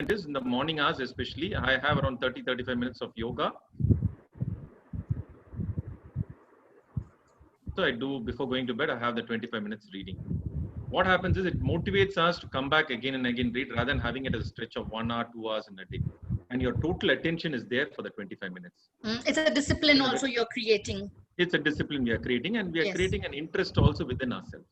it is in the morning hours especially. I have around 30-35 minutes of yoga. So I do before going to bed, I have the 25 minutes reading. What happens is it motivates us to come back again and again read rather than having it as a stretch of 1 hour, 2 hours in a day. And your total attention is there for the 25 minutes. It's a discipline also you're creating. It's a discipline we are creating, and we are creating an interest also within ourselves.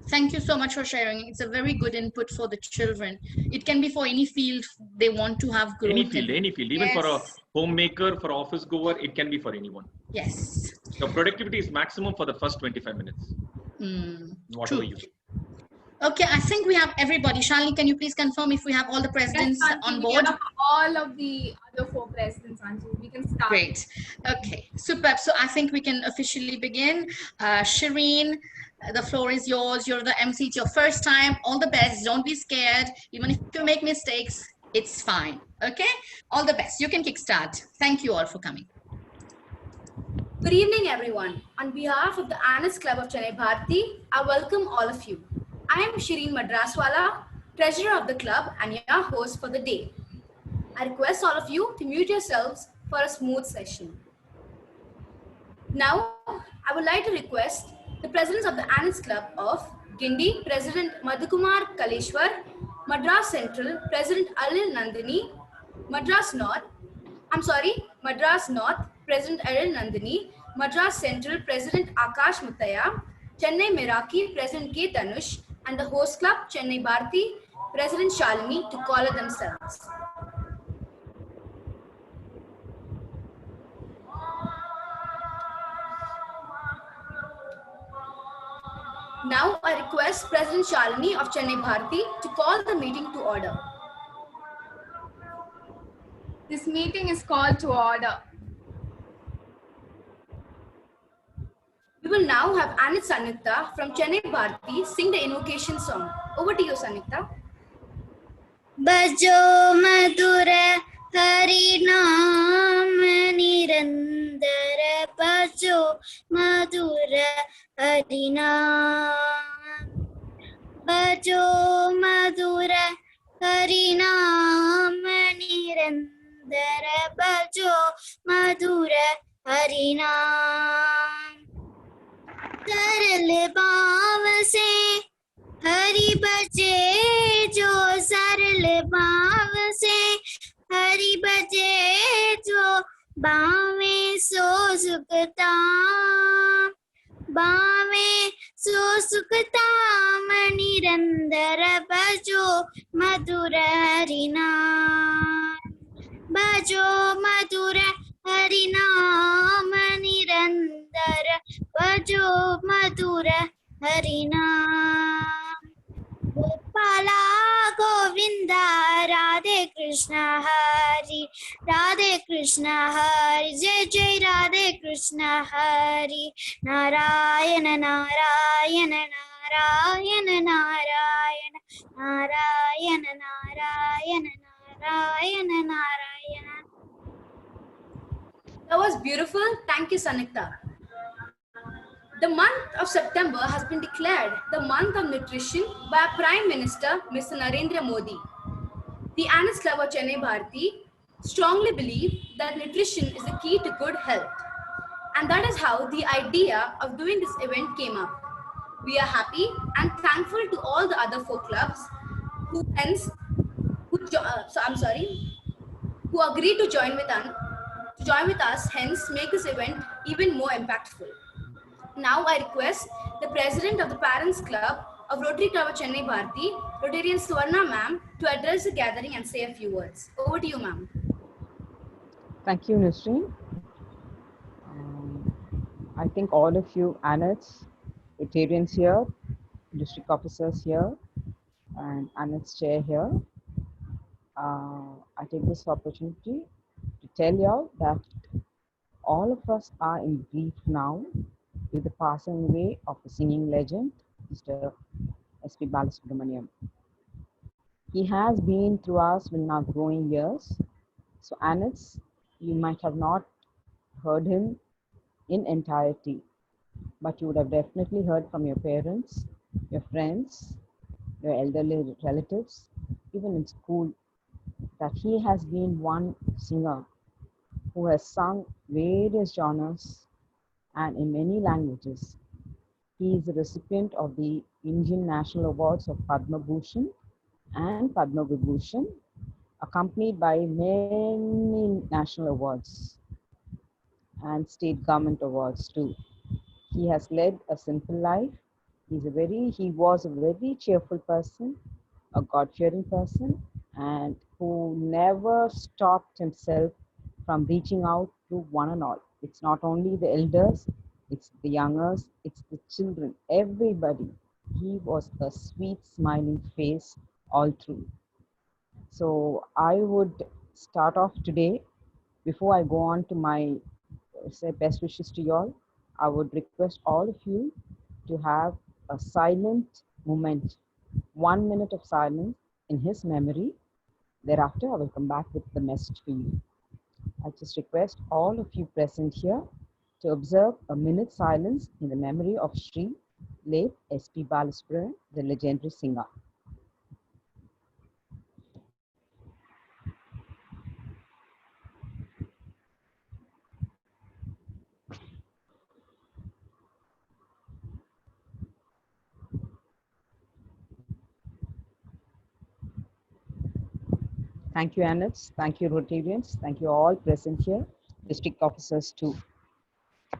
Thank you so much for sharing. It's a very good input for the children. It can be for any field they want to have growth. Any field. Even for a homemaker, for office goer, it can be for anyone. Yes. The productivity is maximum for the first 25 minutes. Whatever you do. Okay, I think we have everybody. Shalini, can you please confirm if we have all the presidents on board? All of the other 4 presidents, Anju. We can start. Great. Okay, superb. So I think we can officially begin. Shireen, the floor is yours. You're the MC. It's your first time. All the best. Don't be scared. Even if you make mistakes, it's fine. Okay? All the best. You can kickstart. Thank you all for coming. Good evening, everyone. On behalf of the Annex Club of Chennai Bharti, I welcome all of you. I am Shireen Madraswala, treasurer of the club and your host for the day. I request all of you to mute yourselves for a smooth session. Now, I would like to request the presidents of the Annex Club of Gindi, President Madhukumar Kaleshwar, Madras Central, President Alil Nandini, Madras North, President Alil Nandini, Madras Central, President Akash Muttaya, Chennai Meraki, President K. Tanush, and the host club, Chennai Bharti, President Shalini, to call it themselves. Now I request President Shalini of Chennai Bharti to call the meeting to order. This meeting is called to order. We will now have Anit Sanitha from Chennai Bharti sing the invocation song. Over to you, Sanitha. Bhajo Madhura Hari Naam Nirandara Bhajo Madhura Hari Naam Bhajo Madhura Hari Naam Nirandara Bhajo Madhura Hari Naam सरल भाव से हरि बजे जो सरल भाव से हरि बजे जो बावे सो सुखता निरंतर भजो मधुर हरि नाम भजो मधुर हरि नाम निरंतर भजो मधुर हरि नाम गोपाला गोविंदा राधे कृष्ण हरि जय जय Radhe Krishna Hari Narayan Narayan Narayan Narayan Narayan Narayan Narayan Narayan. That was beautiful. Thank you, Sanitha. The month of September has been declared the month of nutrition by Prime Minister Mr. Narendra Modi. The Annex Club of Chennai Bharti strongly believe that nutrition is the key to good health. And that is how the idea of doing this event came up. We are happy and thankful to all the other 4 clubs who agreed to join with us, hence make this event even more impactful. Now I request the President of the Parents Club of Rotary Club of Chennai Bharti, Rotarian Swarna ma'am, to address the gathering and say a few words. Over to you, ma'am. Thank you, Nisreen. I think all of you Annex, Rotarians here, district officers here, and Annex chair here. I take this opportunity to tell you that all of us are in grief now with the passing away of the singing legend, Mr. S.P. Balasubramaniam. He has been through us in our growing years. So Annex, you might have not heard him in entirety, but you would have definitely heard from your parents, your friends, your elderly relatives, even in school, that he has been one singer who has sung various genres and in many languages. He is the recipient of the Indian National Awards of Padma Bhushan and Padma Vibhushan, accompanied by many national awards and state government awards too. He has led a simple life. He was a very cheerful person, a God-fearing person, and who never stopped himself from reaching out to one and all. It's not only the elders, it's the youngers, it's the children, everybody. He was a sweet smiling face all through. So I would start off today, before I go on to my say best wishes to you all, I would request all of you to have a silent moment, 1 minute of silence in his memory. Thereafter, I will come back with the message for you. I just request all of you present here to observe a minute silence in the memory of Sri late S.P. Balasubramanian, the legendary singer. Thank you, Annex. Thank you, Rotarians. Thank you all present here, district officers too.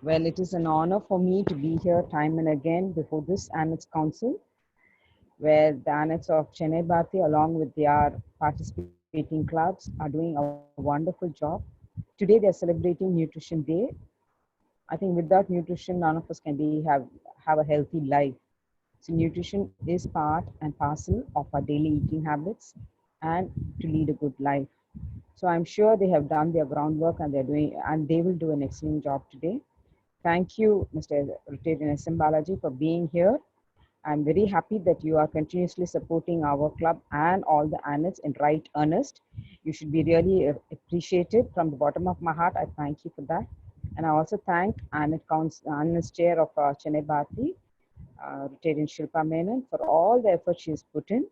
Well, it is an honor for me to be here time and again before this Annex Council, where the Annex of Chennai Bharati, along with their participating clubs, are doing a wonderful job. Today, they're celebrating Nutrition Day. I think without nutrition, none of us can have a healthy life. So nutrition is part and parcel of our daily eating habits and to lead a good life. So I'm sure they have done their groundwork and they will do an excellent job today. Thank you, Mr. Rotarian S.M. Balaji, for being here. I'm very happy that you are continuously supporting our club and all the Annex in right earnest. You should be really appreciated from the bottom of my heart. I thank you for that. And I also thank Annex Chair of Chennai Bharati, Rotarian Shilpa Menon, for all the effort she has put in.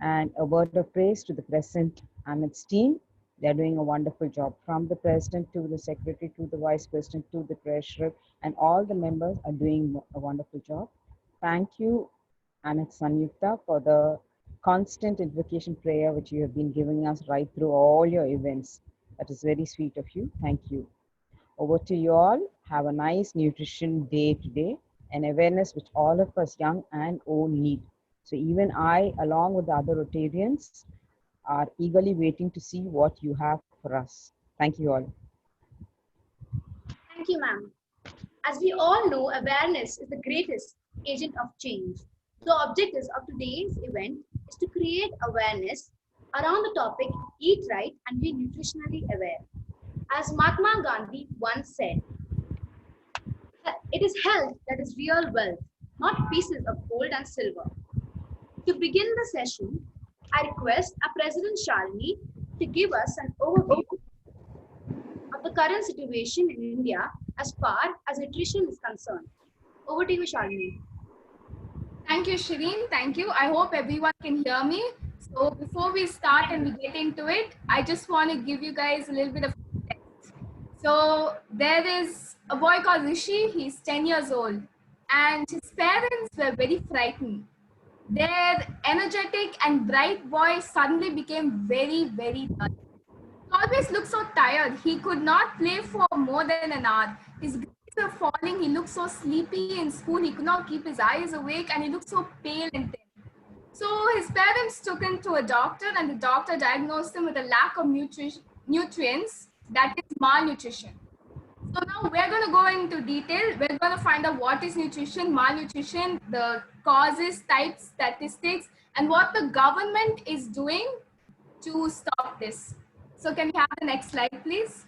And a word of praise to the present Annex team. They're doing a wonderful job, from the president to the secretary to the vice president to the treasurer, and all the members are doing a wonderful job. Thank you, Annex Sanyukta, for the constant invocation prayer which you have been giving us right through all your events. That is very sweet of you. Thank you. Over to you all. Have a nice nutrition day today, an awareness which all of us, young and old, need. So even I, along with the other Rotarians, are eagerly waiting to see what you have for us. Thank you all. Thank you, ma'am. As we all know, awareness is the greatest agent of change. The objective of today's event is to create awareness around the topic Eat Right and Be Nutritionally Aware. As Mahatma Gandhi once said, it is health that is real wealth, not pieces of gold and silver. To begin the session, I request our President Shalini to give us an overview of the current situation in India as far as nutrition is concerned. Over to you, Shalini. Thank you, Shireen. Thank you. I hope everyone can hear me. So before we start and we get into it, I just want to give you guys a little bit of context. So there is a boy called Rishi. He's 10 years old, and his parents were very frightened. Their energetic and bright boy suddenly became very, very dull. He always looked so tired. He could not play for more than an hour. His grades were falling. He looked so sleepy in school. He could not keep his eyes awake, and he looked so pale and thin. So his parents took him to a doctor, and the doctor diagnosed him with a lack of nutrients, that is malnutrition. So now we're going to go into detail. We're going to find out what is nutrition, malnutrition, the causes, types, statistics, and what the government is doing to stop this. So can we have the next slide, please?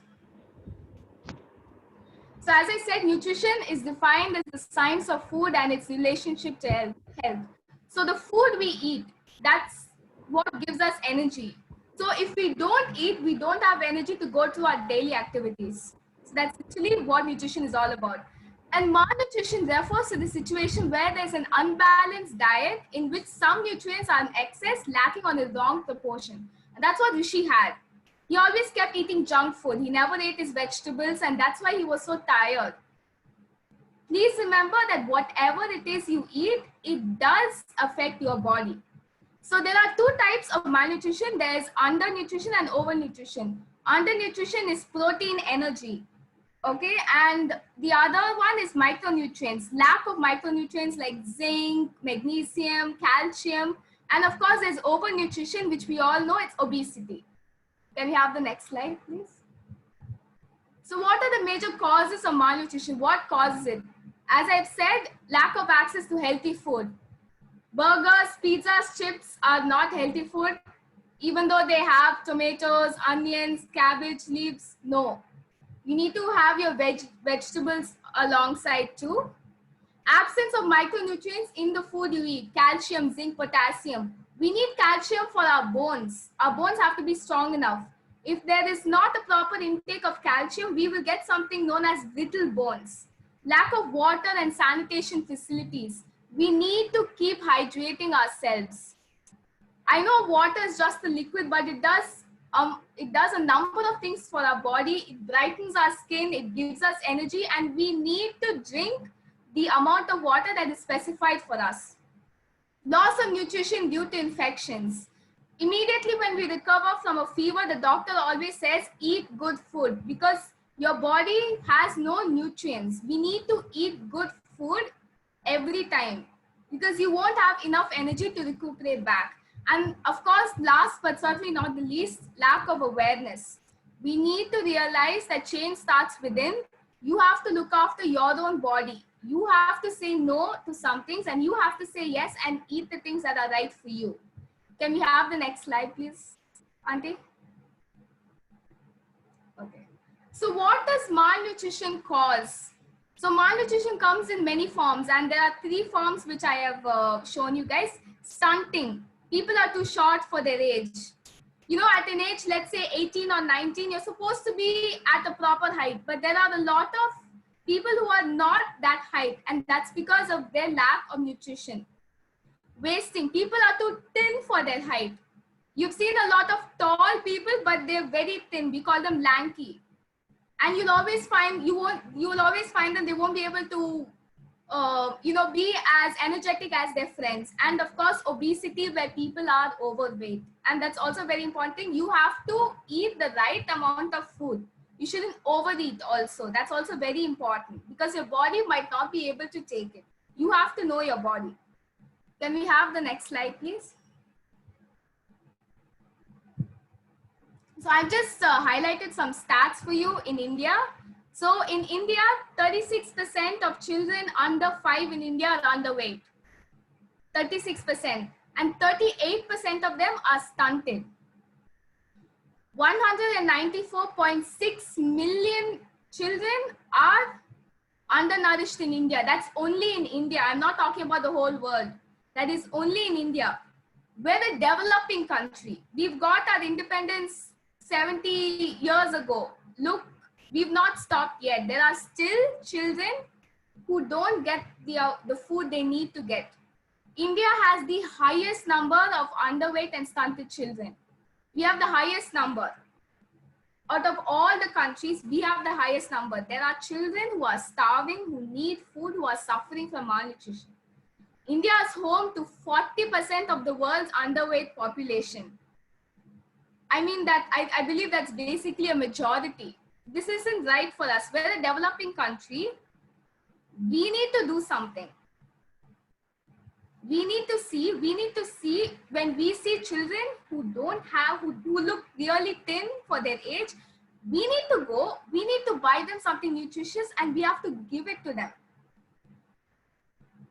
So as I said, nutrition is defined as the science of food and its relationship to health. So the food we eat, that's what gives us energy. So if we don't eat, we don't have energy to go to our daily activities. So that's actually what nutrition is all about. And malnutrition refers to the situation where there's an unbalanced diet in which some nutrients are in excess, lacking on a wrong proportion. And that's what Rishi had. He always kept eating junk food. He never ate his vegetables, and that's why he was so tired. Please remember that whatever it is you eat, it does affect your body. So there are two types of malnutrition. There's undernutrition and overnutrition. Undernutrition is protein energy. Okay, and the other one is micronutrients, lack of micronutrients like zinc, magnesium, calcium, and of course there's overnutrition, which we all know, it's obesity. Can we have the next slide, please? So what are the major causes of malnutrition? What causes it? As I've said, lack of access to healthy food. Burgers, pizzas, chips are not healthy food, even though they have tomatoes, onions, cabbage leaves, no. You need to have your vegetables alongside too. Absence of micronutrients in the food you eat, calcium, zinc, potassium. We need calcium for our bones. Our bones have to be strong enough. If there is not a proper intake of calcium, we will get something known as brittle bones. Lack of water and sanitation facilities. We need to keep hydrating ourselves. I know water is just a liquid, but it does a number of things for our body. It brightens our skin, it gives us energy, and we need to drink the amount of water that is specified for us. Loss of nutrition due to infections. Immediately when we recover from a fever, the doctor always says, eat good food, because your body has no nutrients. We need to eat good food every time, because you won't have enough energy to recuperate back. And of course, last but certainly not the least, lack of awareness. We need to realize that change starts within. You have to look after your own body. You have to say no to some things, and you have to say yes and eat the things that are right for you. Can we have the next slide, please, Auntie? Okay. So what does malnutrition cause? So malnutrition comes in many forms, and there are three forms which I have shown you guys. Stunting. People are too short for their age. You know, at an age, let's say 18 or 19, you're supposed to be at a proper height, but there are a lot of people who are not that height, and that's because of their lack of nutrition. Wasting. People are too thin for their height. You've seen a lot of tall people, but they're very thin. We call them lanky. And you'll always find, you will always find that they won't be able to be as energetic as their friends. And of course, obesity, where people are overweight. And that's also very important thing. You have to eat the right amount of food. You shouldn't overeat also. That's also very important, because your body might not be able to take it. You have to know your body. Can we have the next slide, please? So I've just highlighted some stats for you in India. So in India, 36% of children under 5 in India are underweight. 36%. And 38% of them are stunted. 194.6 million children are undernourished in India. That's only in India. I'm not talking about the whole world. That is only in India. We're a developing country. We've got our independence 70 years ago. Look, we've not stopped yet. There are still children who don't get the food they need to get. India has the highest number of underweight and stunted children. We have the highest number. Out of all the countries, we have the highest number. There are children who are starving, who need food, who are suffering from malnutrition. India is home to 40% of the world's underweight population. I mean that, I believe that's basically a majority. This isn't right for us. We're a developing country. We need to do something. We need to see when we see children who don't have, who look really thin for their age, we need to go, we need to buy them something nutritious, and we have to give it to them.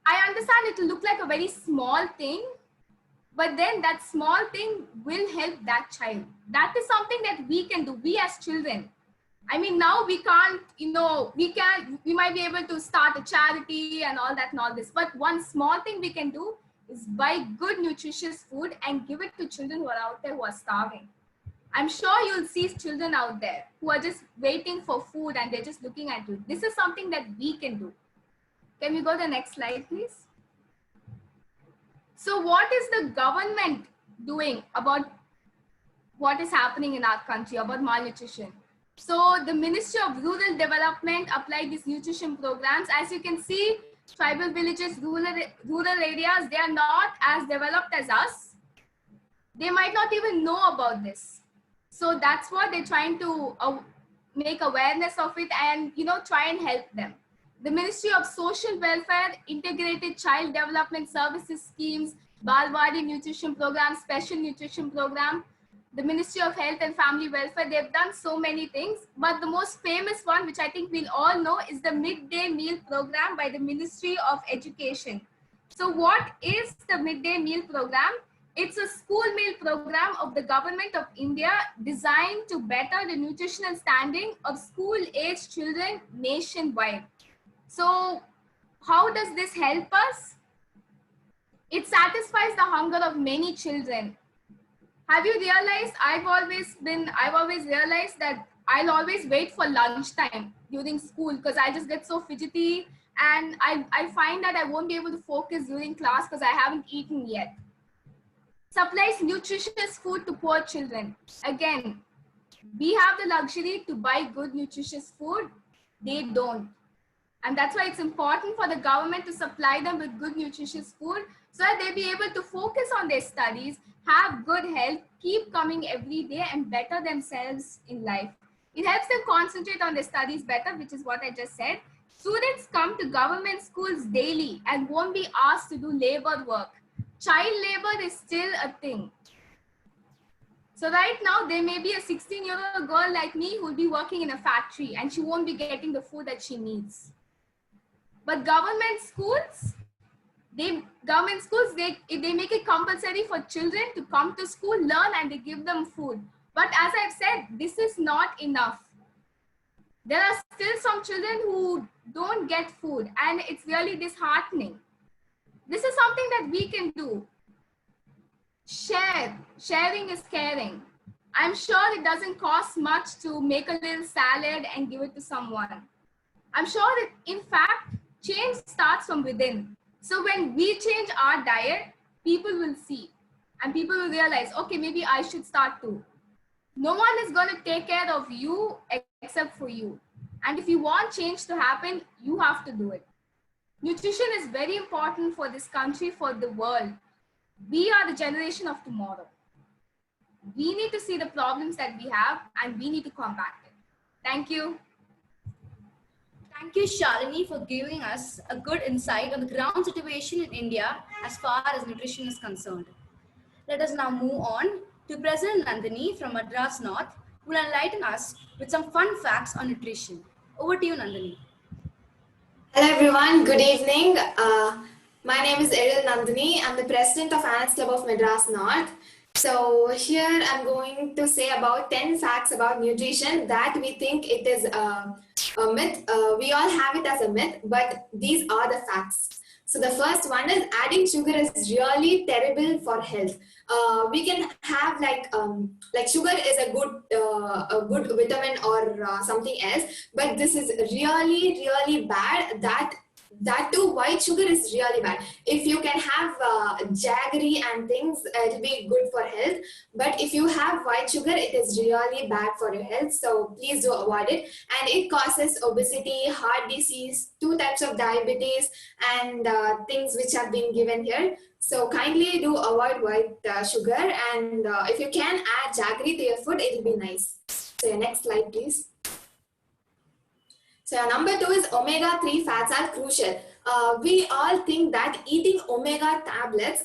I understand it will look like a very small thing, but then that small thing will help that child. That is something that we can do, we as children. I mean, now we can't, we might be able to start a charity and all that and all this, but one small thing we can do is buy good nutritious food and give it to children who are out there who are starving. I'm sure you'll see children out there who are just waiting for food and they're just looking at you. This is something that we can do. Can we go to the next slide, please? So what is the government doing about what is happening in our country about malnutrition? So the Ministry of Rural Development applied these nutrition programs. As you can see, tribal villages, rural areas, they are not as developed as us. They might not even know about this. So that's what they're trying to make awareness of it and, you know, try and help them. The Ministry of Social Welfare integrated child development services schemes, Balwadi nutrition program, special nutrition program. The Ministry of Health and Family Welfare, they've done so many things, but the most famous one, which I think we'll all know, is the midday meal program by the Ministry of Education. So what is the midday meal program? It's a school meal program of the government of India designed to better the nutritional standing of school-aged children nationwide. So how does this help us? It satisfies the hunger of many children. Have you realized, I've always realized that I'll always wait for lunchtime during school because I just get so fidgety and I find that I won't be able to focus during class because I haven't eaten yet. Supplies nutritious food to poor children. Again, we have the luxury to buy good nutritious food. They don't. And that's why it's important for the government to supply them with good nutritious food so that they'll be able to focus on their studies, have good health, keep coming every day and better themselves in life. It helps them concentrate on their studies better, which is what I just said. Students come to government schools daily and won't be asked to do labor work. Child labor is still a thing. So right now, there may be a 16-year-old girl like me who will be working in a factory and she won't be getting the food that she needs. But government schools, if they make it compulsory for children to come to school, learn, and they give them food. But as I've said, this is not enough. There are still some children who don't get food, and it's really disheartening. This is something that we can do. Sharing is caring. I'm sure it doesn't cost much to make a little salad and give it to someone. I'm sure that, in fact, change starts from within. So when we change our diet, people will see and people will realize, okay, maybe I should start too. No one is going to take care of you except for you. And if you want change to happen, you have to do it. Nutrition is very important for this country, for the world. We are the generation of tomorrow. We need to see the problems that we have and we need to combat it. Thank you. Thank you, Shalini, for giving us a good insight on the ground situation in India as far as nutrition is concerned. Let us now move on to President Nandini from Madras North, who will enlighten us with some fun facts on nutrition. Over to you, Nandini. Hello everyone, good evening. My name is Eril Nandini. I'm the president of Ants Club of Madras North. So here I'm going to say about 10 facts about nutrition that we think it is a myth. We all have it as a myth, but these are the facts. So the first one is adding sugar is really terrible for health. We can have like sugar is a good vitamin or something else, but this is really bad. That too, white sugar is really bad. If you can have jaggery and things, it'll be good for health. But if you have white sugar, it is really bad for your health. So please do avoid it. And it causes obesity, heart disease, 2 types of diabetes, and things which have been given here. So kindly do avoid white sugar. And if you can add jaggery to your food, it'll be nice. So your next slide, please. So number 2 is omega-3 fats are crucial. We all think that eating omega tablets,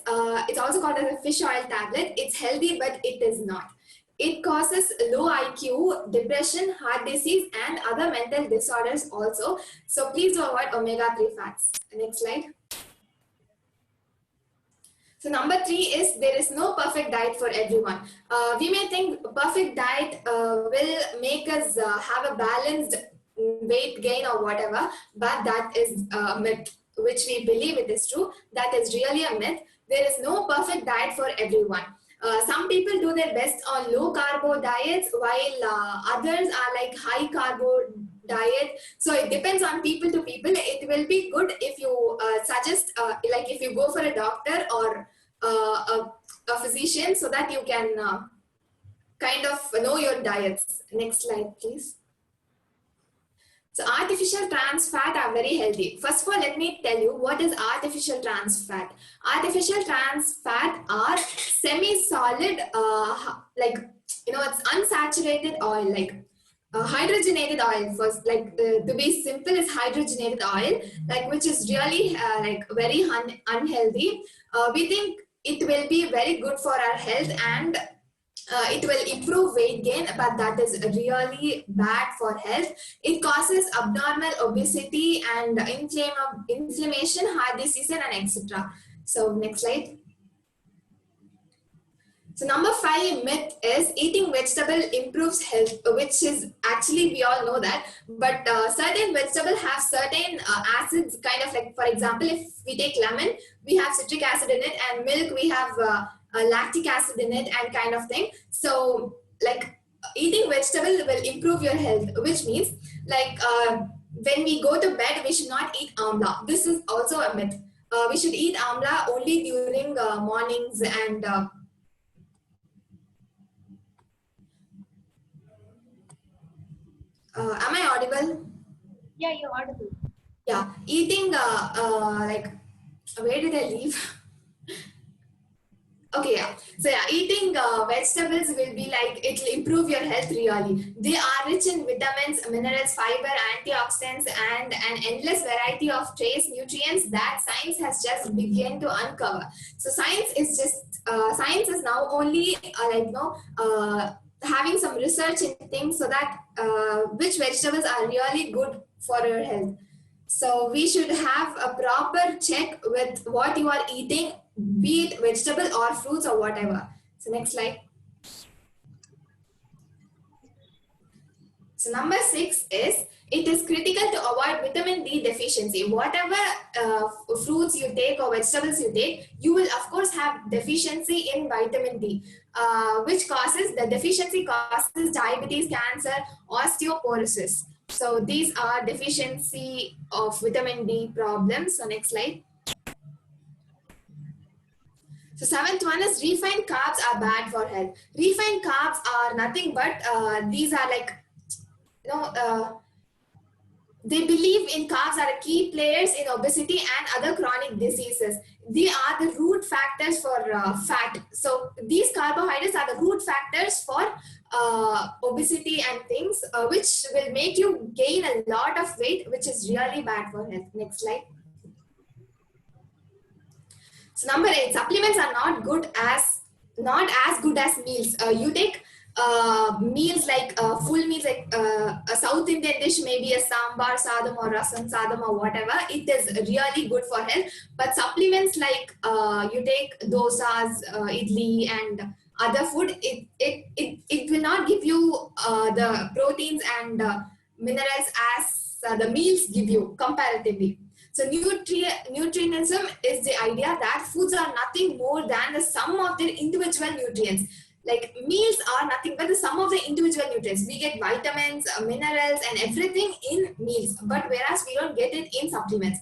it's also called as a fish oil tablet, it's healthy, but it is not. It causes low IQ, depression, heart disease, and other mental disorders also. So please do avoid omega-3 fats. Next slide. So number 3 is there is no perfect diet for everyone. We may think perfect diet will make us have a balanced weight gain or whatever, but that is a myth, which we believe it is true. That is really a myth. There is no perfect diet for everyone. Some people do their best on low carbo diets, while others are like high carbo diet. So it depends on people to people. It will be good if you suggest, like if you go for a doctor or a physician, so that you can kind of know your diets. Next slide, please. So artificial trans fat are very healthy. First of all, let me tell you what is artificial trans fat. Artificial trans fat are semi-solid, like, you know, it's unsaturated oil, like hydrogenated oil. First, like to be simple, is hydrogenated oil, like which is really like very unhealthy. We think it will be very good for our health and it will improve weight gain, but that is really bad for health. It causes abnormal obesity and inflammation, heart disease, and etc. So next slide. So number 5 myth is eating vegetable improves health, which is actually, we all know that, but certain vegetables have certain acids, kind of like, for example, if we take lemon, we have citric acid in it, and milk, we have lactic acid in it, and kind of thing. So like eating vegetable will improve your health, which means like when we go to bed, we should not eat amla. This is also a myth. We should eat amla only during mornings and am I audible? Yeah, you're audible. Yeah, eating like, where did I leave? Okay, yeah. So yeah, eating vegetables will be like, it will improve your health really. They are rich in vitamins, minerals, fiber, antioxidants, and an endless variety of trace nutrients that science has just begun to uncover. So science is just, science is now only like, you know, having some research in things, so that which vegetables are really good for your health. So we should have a proper check with what you are eating, be it vegetable or fruits or whatever. So next slide. So number 6 is, it is critical to avoid vitamin D deficiency. Whatever fruits you take or vegetables you take, you will of course have deficiency in vitamin D, which causes, the deficiency causes diabetes, cancer, osteoporosis. So these are deficiency of vitamin D problems. So next slide. So 7th one is, refined carbs are bad for health. Refined carbs are nothing but, these are like, you know, they believe in carbs are key players in obesity and other chronic diseases. They are the root factors for fat. So these carbohydrates are the root factors for obesity and things, which will make you gain a lot of weight, which is really bad for health. Next slide. So number 8, supplements are not as good as meals. You take meals like full meals, like a South Indian dish, maybe a sambar sadam or rasam sadam or whatever. It is really good for health. But supplements like you take dosas, idli, and other food, it will not give you the proteins and minerals as the meals give you comparatively. So nutritionism is the idea that foods are nothing more than the sum of their individual nutrients. Like meals are nothing but the sum of the individual nutrients. We get vitamins, minerals, and everything in meals, but whereas we don't get it in supplements.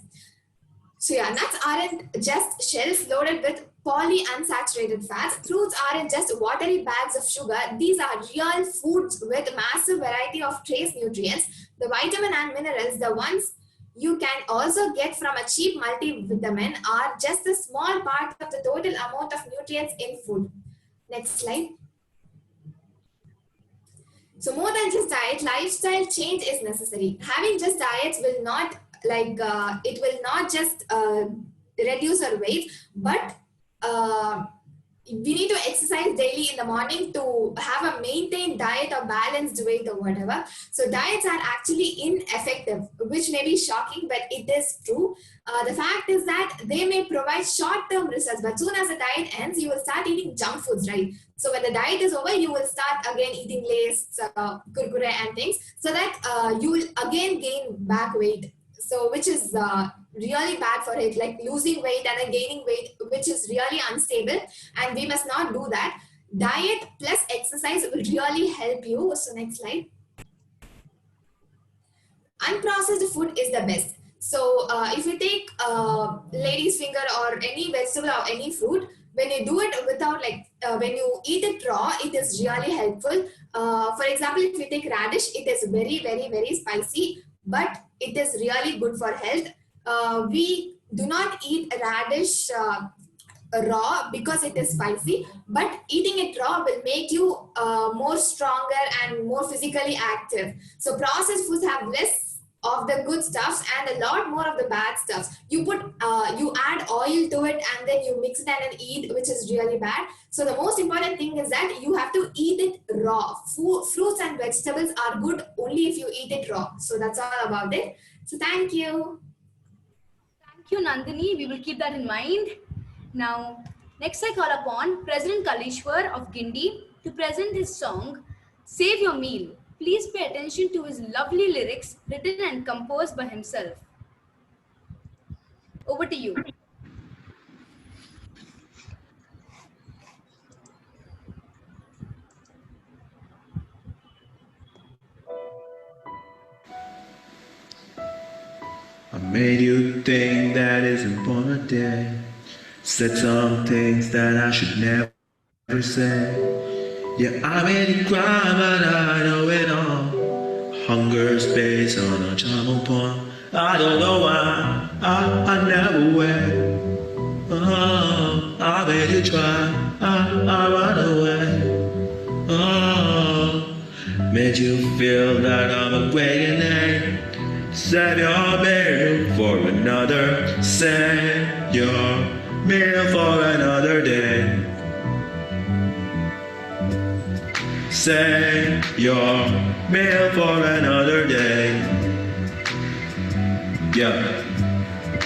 So yeah, nuts aren't just shells loaded with polyunsaturated fats. Fruits aren't just watery bags of sugar. These are real foods with massive variety of trace nutrients. The vitamin and minerals, the ones you can also get from a cheap multivitamin, are just a small part of the total amount of nutrients in food. Next slide. So more than just diet, lifestyle change is necessary. Having just diets will not, like, it will not just reduce our weight, but we need to exercise daily in the morning to have a maintained diet or balanced weight or whatever. So diets are actually ineffective, which may be shocking, but it is true. The fact is that they may provide short-term results, but soon as the diet ends, you will start eating junk foods, right? So when the diet is over, you will start again eating Lay's, kurkure and things, so that you will again gain back weight. So which is really bad for it, like losing weight and then gaining weight, which is really unstable, and we must not do that. Diet plus exercise will really help you. So next slide. unprocessed food is the best. So if you take lady's finger or any vegetable or any fruit, when you do it without when you eat it raw, it is really helpful. For example, if you take radish, it is very, very, very spicy, but it is really good for health. We do not eat radish raw because it is spicy, but eating it raw will make you more stronger and more physically active. So processed foods have less of the good stuffs and a lot more of the bad stuffs. You add oil to it and then you mix it and then eat, which is really bad. So the most important thing is that you have to eat it raw. Fruits and vegetables are good only if you eat it raw. So that's all about it. So thank you. Thank you, Nandini. We will keep that in mind. Now, next I call upon President Kalishwar of Gindi to present his song, Save Your Meal. Please pay attention to his lovely lyrics written and composed by himself. Over to you. I made you think that it's important day. Said some things that I should never say. Yeah, I made it cry, but I know it all. Hunger space on a charming point. I don't know why I never wait. Oh, I made you try, I run away. Oh, made you feel that I'm a awakening. Save your meal for another. Save your meal for another day. Save your meal for another day. Yeah.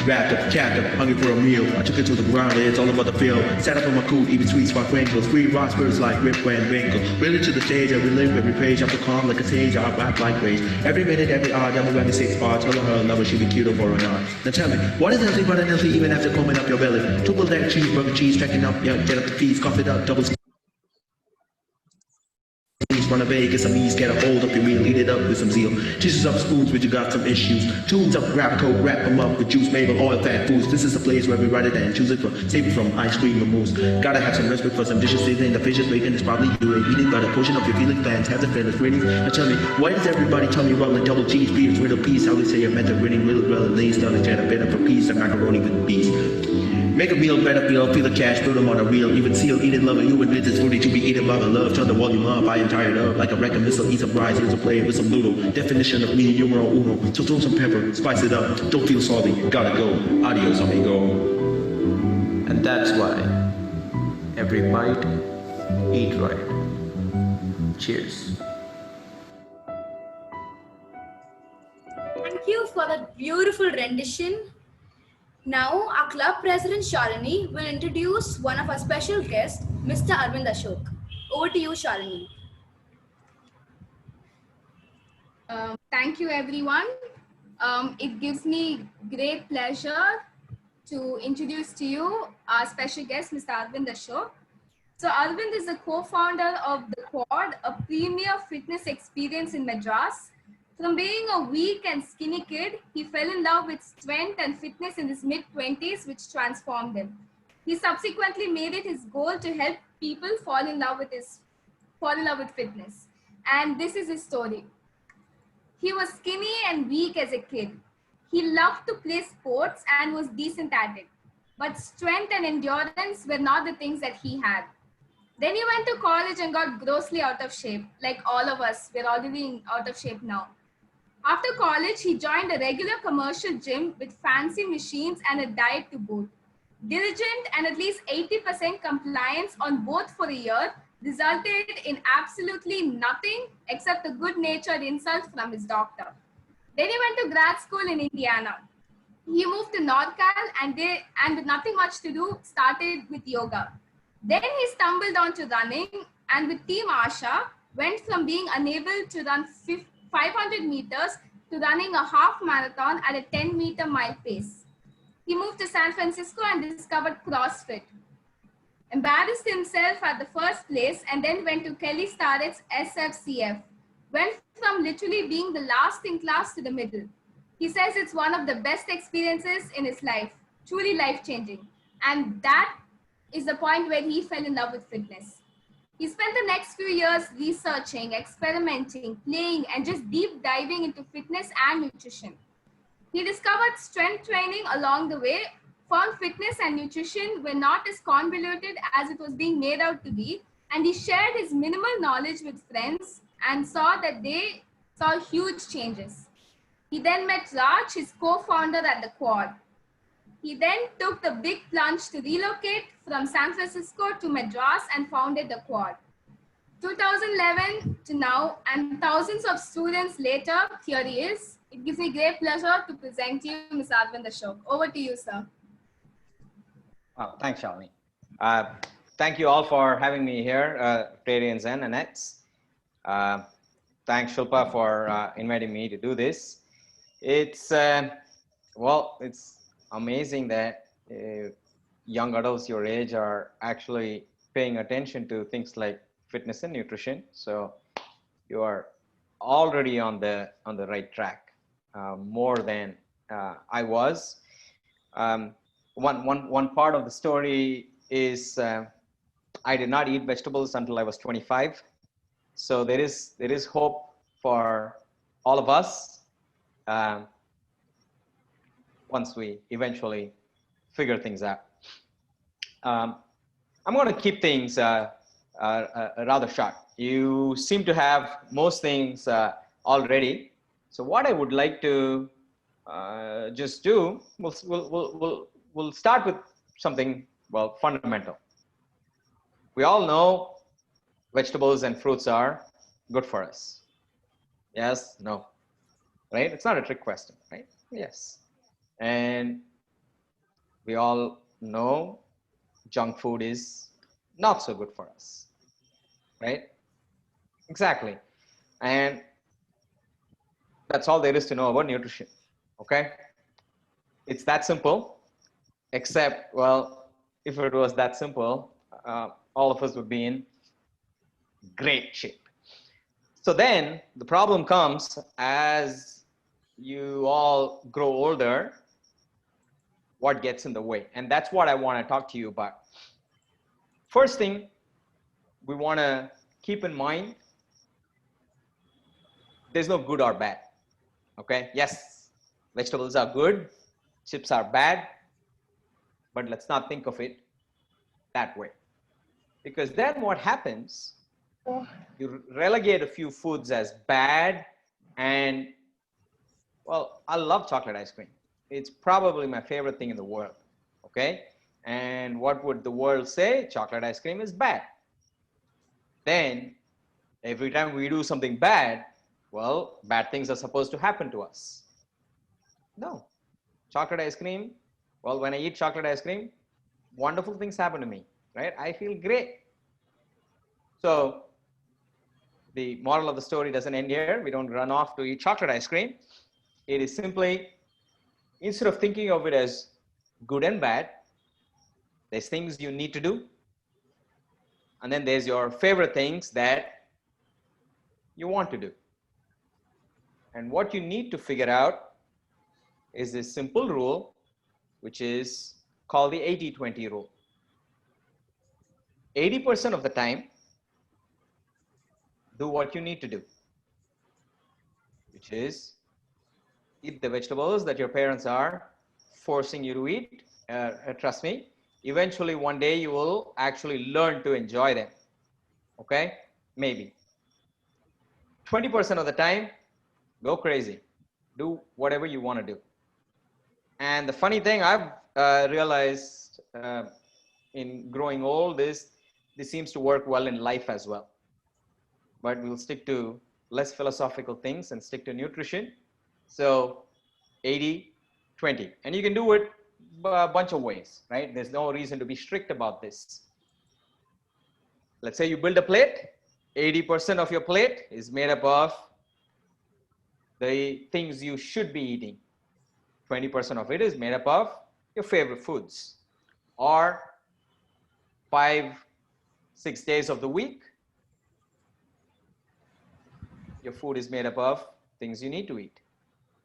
Wrapped up, capped up, hungry for a meal. I took it to the ground, it's all about the field. Sat up on my cool, eating sweet spot crinkles. Free rock spirits like rip and wrinkle. Really to the stage, I relive every page. I'm so calm like a sage, I rap like rage. Every minute, every hour, double whammy 6 bars. Tell her I love her, she be cute for an hour. Now tell me, what is healthy but unhealthy even after combing up your belly? Triple deck cheeseburger, cheese, packing up, yeah, get up the fees, cough it up, double run a Vegas, some ease, get a hold up your meal, eat it up with some zeal. Tissues up spoons, but you got some issues. Tunes up, grab coke, wrap them up with juice, Mabel, oil, fat foods. This is a place where we write it and choose it from, save it from ice cream or mousse. Gotta have some respect for some dishes seasoning. The fish is bacon is probably you ain't eating, but a portion of your feeling fans have the feelings grinning. Now tell me, why does everybody tell me rolling double cheese, beers, riddle peas? How they say you're meant to grinning, little well, lays down the cheddar, better for peas and macaroni with bees. Make a meal, better feel the cash, put them on a reel. Even seal, eat it, love it. You admit this food that you be eating, love and love. Turn the volume up, I am tired of. Like a wreck, a missile, eat some fries, here's a play with some noodle. Definition of me, numero uno. So throw some pepper, spice it up. Don't feel salty, gotta go. Adios, amigo. And that's why every bite, eat right. Cheers. Thank you for that beautiful rendition. Now, our club president Shalini will introduce one of our special guests, Mr. Arvind Ashok. Over to you, Shalini. Thank you, everyone. It gives me great pleasure to introduce to you our special guest, Mr. Arvind Ashok. So Arvind is the co-founder of The Quad, a premier fitness experience in Madras. From being a weak and skinny kid, he fell in love with strength and fitness in his mid-20s, which transformed him. He subsequently made it his goal to help people fall in love with fitness. And this is his story. He was skinny and weak as a kid. He loved to play sports and was decent at it. But strength and endurance were not the things that he had. Then he went to college and got grossly out of shape. Like all of us, we're already out of shape now. After college, he joined a regular commercial gym with fancy machines and a diet to boot. Diligent and at least 80% compliance on both for a year resulted in absolutely nothing except a good-natured insult from his doctor. Then he went to grad school in Indiana. He moved to NorCal and with nothing much to do, started with yoga. Then he stumbled onto running and with Team Asha, went from being unable to run 500 meters to running a half marathon at a 10-meter mile pace. He moved to San Francisco and discovered CrossFit. Embarrassed himself at the first place and then went to Kelly Starrett's SFCF. went from literally being the last in class to the middle. He says it's one of the best experiences in his life, truly life-changing. And that is the point where he fell in love with fitness. He spent the next few years researching, experimenting, playing, and just deep diving into fitness and nutrition. He discovered strength training along the way, found fitness and nutrition were not as convoluted as it was being made out to be, and he shared his minimal knowledge with friends and saw that they saw huge changes. He then met Raj, his co-founder at the Quad. He then took the big plunge to relocate from San Francisco to Madras and founded the Quad. 2011 to now, and thousands of students later, here he is. It gives me great pleasure to present you Ms. Arvind Ashok. Over to you, sir. Oh, thanks, Shalini. Thank you all for having me here, Radiance and Annette. Thanks, Shilpa, for inviting me to do this. It's, well, it's amazing that young adults your age are actually paying attention to things like fitness and nutrition. So you are already on the right track, more than I was. One part of the story is I did not eat vegetables until I was 25. So there is hope for all of us once we eventually figure things out. I'm going to keep things rather short. You seem to have most things already. So what I would like to just do, we'll start with something, well, fundamental. We all know vegetables and fruits are good for us. Yes, no, right? It's not a trick question, right? Yes. And we all know junk food is not so good for us, right? Exactly. And that's all there is to know about nutrition, okay? It's that simple, except, well, if it was that simple, all of us would be in great shape. So then the problem comes as you all grow older, what gets in the way? And that's what I want to talk to you about. First thing we want to keep in mind, there's no good or bad, okay? Yes, vegetables are good, chips are bad, but let's not think of it that way. Because then what happens, you relegate a few foods as bad, and, well, I love chocolate ice cream. It's probably my favorite thing in the world, okay? And what would the world say? Chocolate ice cream is bad. Then, every time we do something bad, well, bad things are supposed to happen to us. No. Chocolate ice cream, well, when I eat chocolate ice cream, wonderful things happen to me, right? I feel great. So, the moral of the story doesn't end here. We don't run off to eat chocolate ice cream. It is simply, instead of thinking of it as good and bad, there's things you need to do. And then there's your favorite things that you want to do. And what you need to figure out is this simple rule, which is called the 80-20 rule. 80% of the time, do what you need to do, which is eat the vegetables that your parents are forcing you to eat. Trust me, eventually one day you will actually learn to enjoy them, okay? Maybe. 20% of the time, go crazy. Do whatever you want to do. And the funny thing I've realized in growing old is this seems to work well in life as well. But we'll stick to less philosophical things and stick to nutrition. So 80-20. And you can do it a bunch of ways, right? There's no reason to be strict about this. Let's say you build a plate. 80% of your plate is made up of the things you should be eating. 20% of it is made up of your favorite foods. Or 5-6 days of the week, your food is made up of things you need to eat.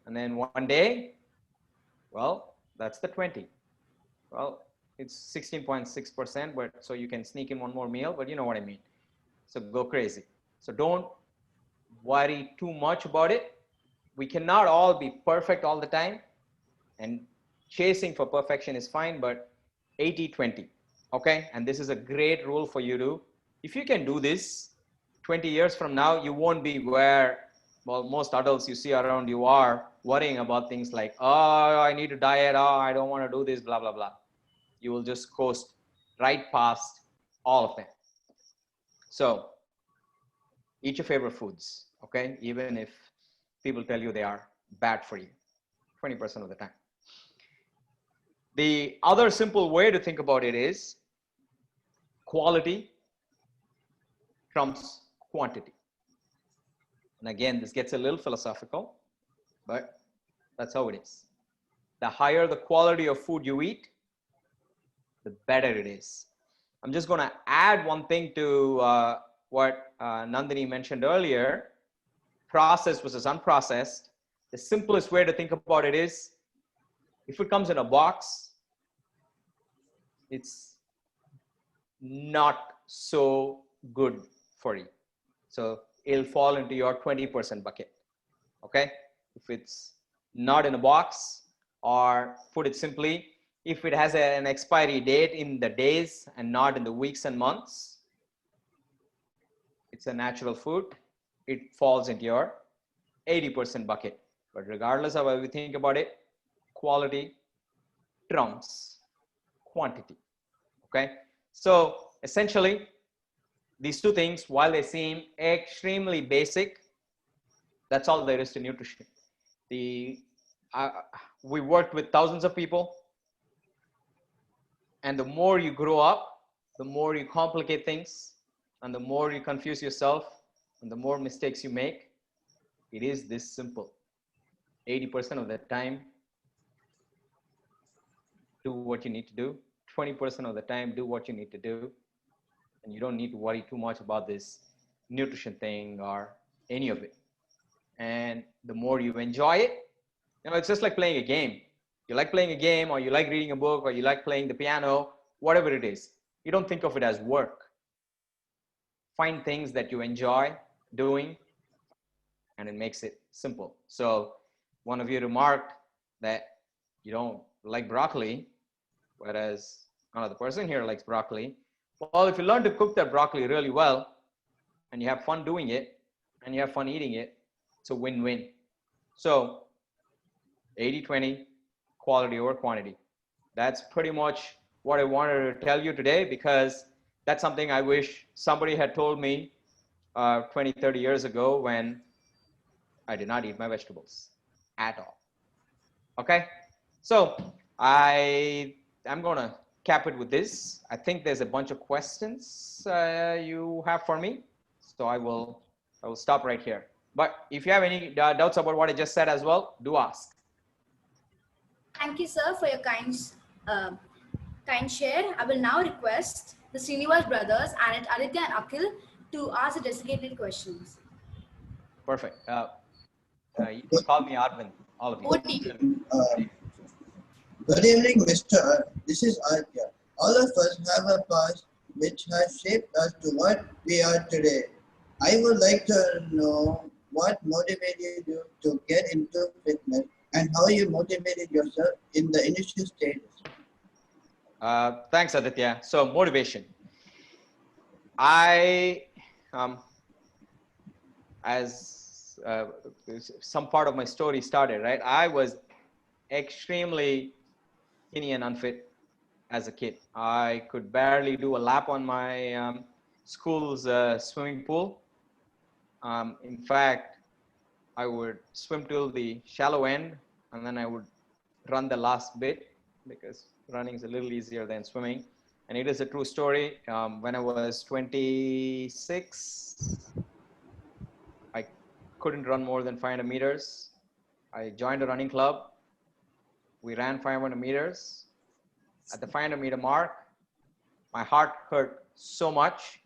And then one day, well, that's the 20. Well, it's 16.6%, but so you can sneak in one more meal, but you know what I mean. So go crazy. So don't worry too much about it. We cannot all be perfect all the time, and chasing for perfection is fine, but 80-20, okay? And this is a great rule for you to, if you can do this, 20 years from now, you won't be where, well, most adults you see around you are worrying about things like, oh, I need to diet, oh, I don't want to do this, blah, blah, blah. You will just coast right past all of them. So eat your favorite foods, okay? Even if people tell you they are bad for you, 20% of the time. The other simple way to think about it is quality trumps quantity. And again, this gets a little philosophical, but that's how it is. The higher the quality of food you eat, the better it is. I'm just going to add one thing to what Nandini mentioned earlier, processed versus unprocessed. The simplest way to think about it is, if it comes in a box, it's not so good for you. So it'll fall into your 20% bucket, okay? If it's not in a box, or put it simply, if it has an expiry date in the days and not in the weeks and months, it's a natural food, it falls into your 80% bucket. But regardless of how we think about it, quality trumps quantity, okay? So essentially, these two things, while they seem extremely basic, that's all there is to nutrition. We worked with thousands of people, and the more you grow up, the more you complicate things, and the more you confuse yourself, and the more mistakes you make. It is this simple. 80% of the time, do what you need to do. 20% of the time, do what you need to do. And you don't need to worry too much about this nutrition thing or any of it. And the more you enjoy it, you know, it's just like playing a game. You like playing a game, or you like reading a book, or you like playing the piano, whatever it is. You don't think of it as work. Find things that you enjoy doing, and it makes it simple. So one of you remarked that you don't like broccoli, whereas another person here likes broccoli. Well, if you learn to cook that broccoli really well, and you have fun doing it, and you have fun eating it, it's a win-win. So 80-20, quality over quantity. That's pretty much what I wanted to tell you today, because that's something I wish somebody had told me 20, 30 years ago, when I did not eat my vegetables at all. Okay, so I'm gonna cap it with this. I think there's a bunch of questions you have for me, so I will stop right here. But if you have any doubts about what I just said as well, do ask. Thank you, sir, for your kind share. I will now request the Srinivas brothers, and Aditya and Akhil, to ask the designated questions. Perfect. You can call me Arvind, all of you. Good evening, Mr. This is Aditya. All of us have a past which has shaped us to what we are today. I would like to know what motivated you to get into fitness, and how you motivated yourself in the initial stages. Thanks, Aditya. So motivation. As some part of my story started, right? I was extremely skinny and unfit as a kid. I could barely do a lap on my school's swimming pool. In fact, I would swim till the shallow end, and then I would run the last bit, because running is a little easier than swimming. And it is a true story. When I was 26, I couldn't run more than 500 meters. I joined a running club. We ran 500 meters. At the 500 meter mark, my heart hurt so much.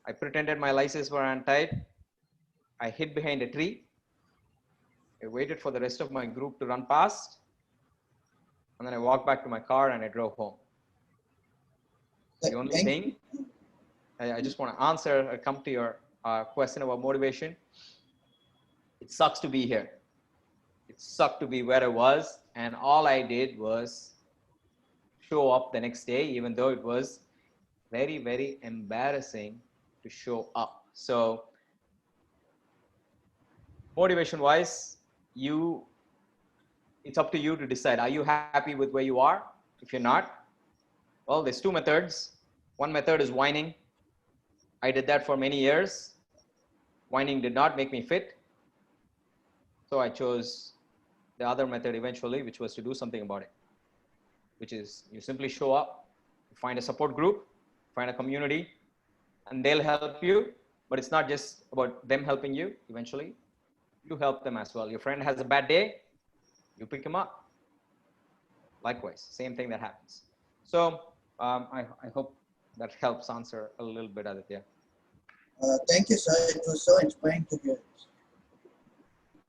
I pretended my laces were untied. I hid behind a tree. I waited for the rest of my group to run past. And then I walked back to my car and I drove home. The only thing, I just want to answer or come to your question about motivation. It sucks to be here. It sucked to be where I was. And all I did was show up the next day, even though it was very, very embarrassing to show up. So motivation wise, it's up to you to decide. Are you happy with where you are? If you're not, well, there's two methods. One method is whining. I did that for many years. Whining did not make me fit. So I chose the other method eventually, which was to do something about it, which is you simply show up, find a support group, find a community, and they'll help you. But it's not just about them helping you. Eventually, you help them as well. Your friend has a bad day, you pick him up. Likewise, same thing that happens. So I hope that helps answer a little bit, Aditya. Thank you, sir. It was so inspiring to hear.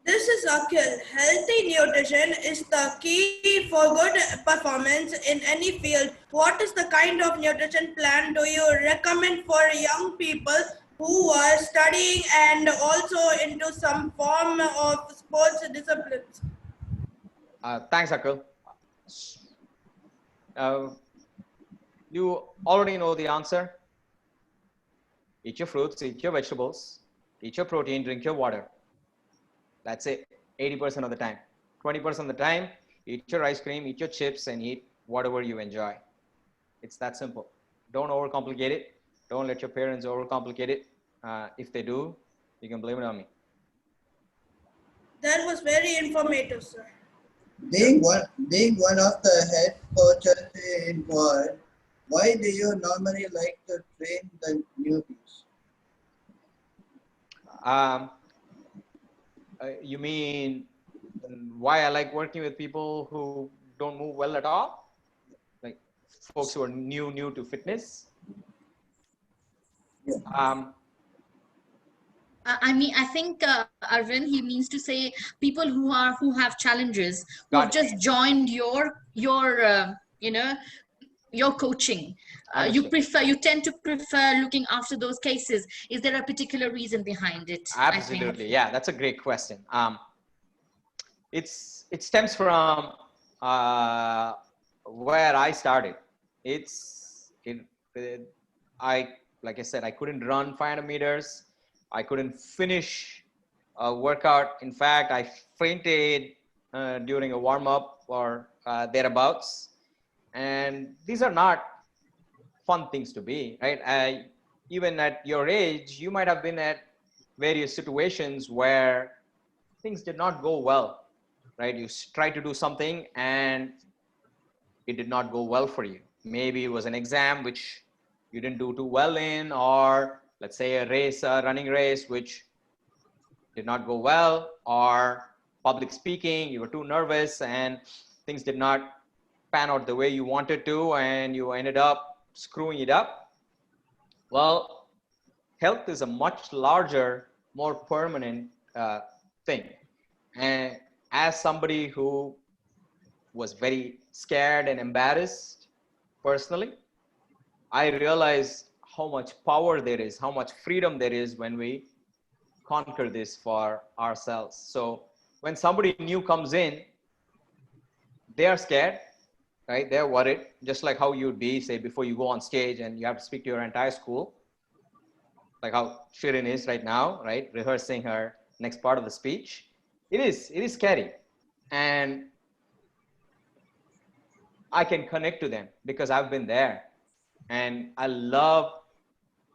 This is Akhil. Healthy nutrition is the key for good performance in any field. What is the kind of nutrition plan do you recommend for young people who are studying and also into some form of sports disciplines? Thanks, Akhil. You already know the answer. Eat your fruits, eat your vegetables, eat your protein, drink your water. That's it, 80% of the time. 20% of the time, eat your ice cream, eat your chips, and eat whatever you enjoy. It's that simple. Don't overcomplicate it. Don't let your parents overcomplicate it. If they do, you can blame it on me. That was very informative, sir. Being one of the head coaches in world, why do you normally like to train the newbies? You mean why I like working with people who don't move well at all? Like folks who are new to fitness? Yeah. I think Arvind, he means to say people who have challenges, who have just joined your coaching. You tend to prefer looking after those cases. Is there a particular reason behind it? Absolutely, yeah, that's a great question. It stems from where I started. Like I said, I couldn't run 500 meters. I couldn't finish a workout. In fact, I fainted during a warm-up or thereabouts. And these are not fun things to be, right? Even at your age, you might have been at various situations where things did not go well, right? You tried to do something and it did not go well for you. Maybe it was an exam which you didn't do too well in, or let's say a running race, which did not go well, or public speaking, you were too nervous and things did not pan out the way you wanted to, and you ended up screwing it up. Well, health is a much larger, more permanent thing. And as somebody who was very scared and embarrassed personally, I realized how much power there is, how much freedom there is when we conquer this for ourselves. So when somebody new comes in, they are scared, right? They're worried, just like how you'd be, say, before you go on stage and you have to speak to your entire school, like how Shirin is right now, right? Rehearsing her next part of the speech. It is scary. And I can connect to them because I've been there. And I love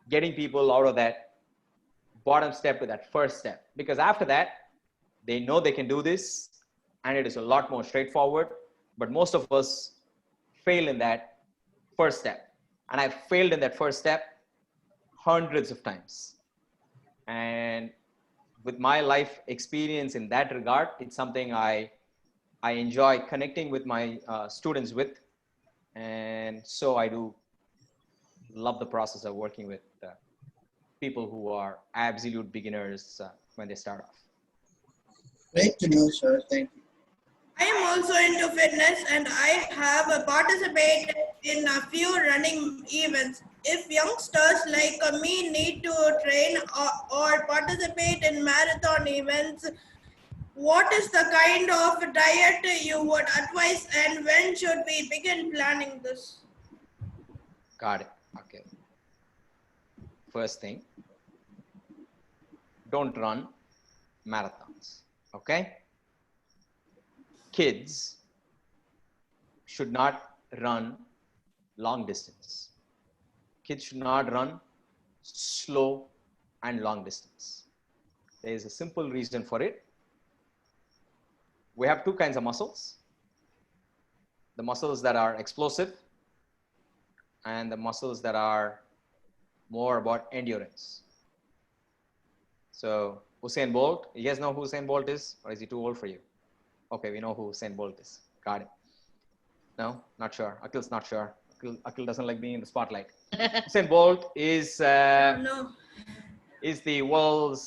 getting people out of that bottom step to that first step, because after that, they know they can do this and it is a lot more straightforward. But most of us fail in that first step. And I've failed in that first step hundreds of times. And with my life experience in that regard, it's something I enjoy connecting with my students with. And so I do love the process of working with people who are absolute beginners when they start off. Great to know, sir. Thank you. I am also into fitness and I have participated in a few running events. If youngsters like me need to train or participate in marathon events, what is the kind of diet you would advise and when should we begin planning this? Got it. Okay. First thing, don't run marathons. Okay. Kids should not run long distance. Kids should not run slow and long distance. There is a simple reason for it. We have two kinds of muscles. The muscles that are explosive and the muscles that are more about endurance. So Usain Bolt, you guys know who Usain Bolt is, or is he too old for you? Okay, we know who Usain Bolt is. Got it. No, not sure. Akhil's not sure. Akhil doesn't like being in the spotlight. Usain Bolt is the world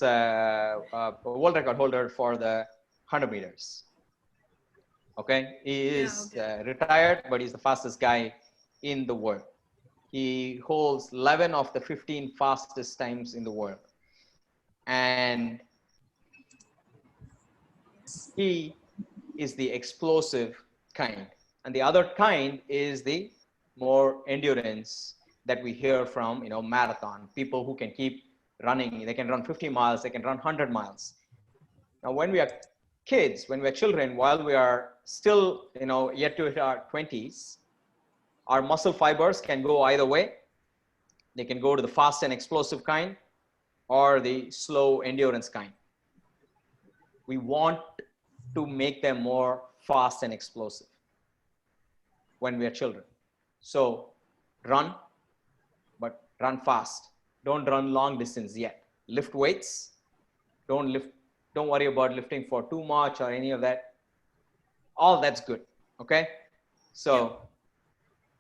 record holder for the 100 meters. Okay, he is retired, but he's the fastest guy in the world. He holds 11 of the 15 fastest times in the world. And he is the explosive kind. And the other kind is the more endurance that we hear from, marathon, people who can keep running. They can run 50 miles, they can run 100 miles. Now, when we are kids, when we are children, while we are still, yet to hit our 20s, our muscle fibers can go either way. They can go to the fast and explosive kind or the slow endurance kind. We want to make them more fast and explosive when we are children. So run, but run fast. Don't run long distance yet. Lift weights. Don't worry about lifting for too much or any of that. All that's good. Okay. So,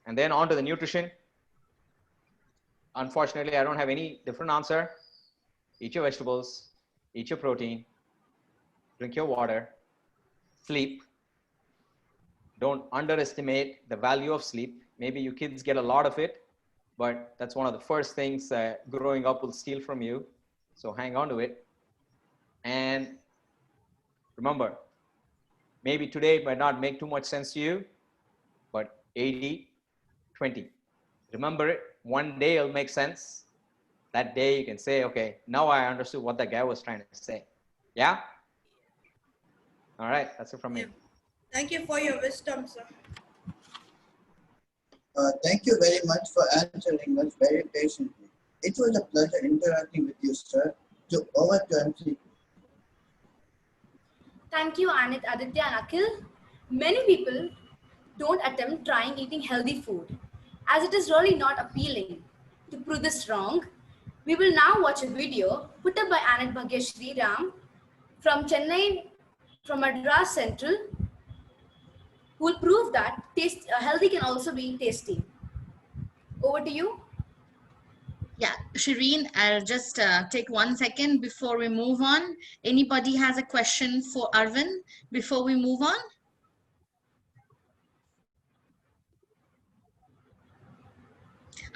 and then on to the nutrition. Unfortunately, I don't have any different answer. Eat your vegetables, eat your protein, drink your water, sleep. Don't underestimate the value of sleep. Maybe you kids get a lot of it, but that's one of the first things that growing up will steal from you. So hang on to it. And remember, maybe today it might not make too much sense to you, but 80-20. Remember it. One day it'll make sense. That day you can say, okay, now I understood what that guy was trying to say. Yeah? All right, that's it from me. Thank you for your wisdom, sir. Thank you very much for answering us very patiently. It was a pleasure interacting with you, sir. Over to MC. Thank you, Anit, Aditya, and Akhil. Many people don't attempt trying eating healthy food as it is really not appealing. To prove this wrong, we will now watch a video put up by Anit Bhagya Sriram from Chennai, from Madras Central, who will prove that healthy can also be tasty. Over to you. Yeah, Shireen, I'll just take 1 second before we move on. Anybody has a question for Arvind before we move on?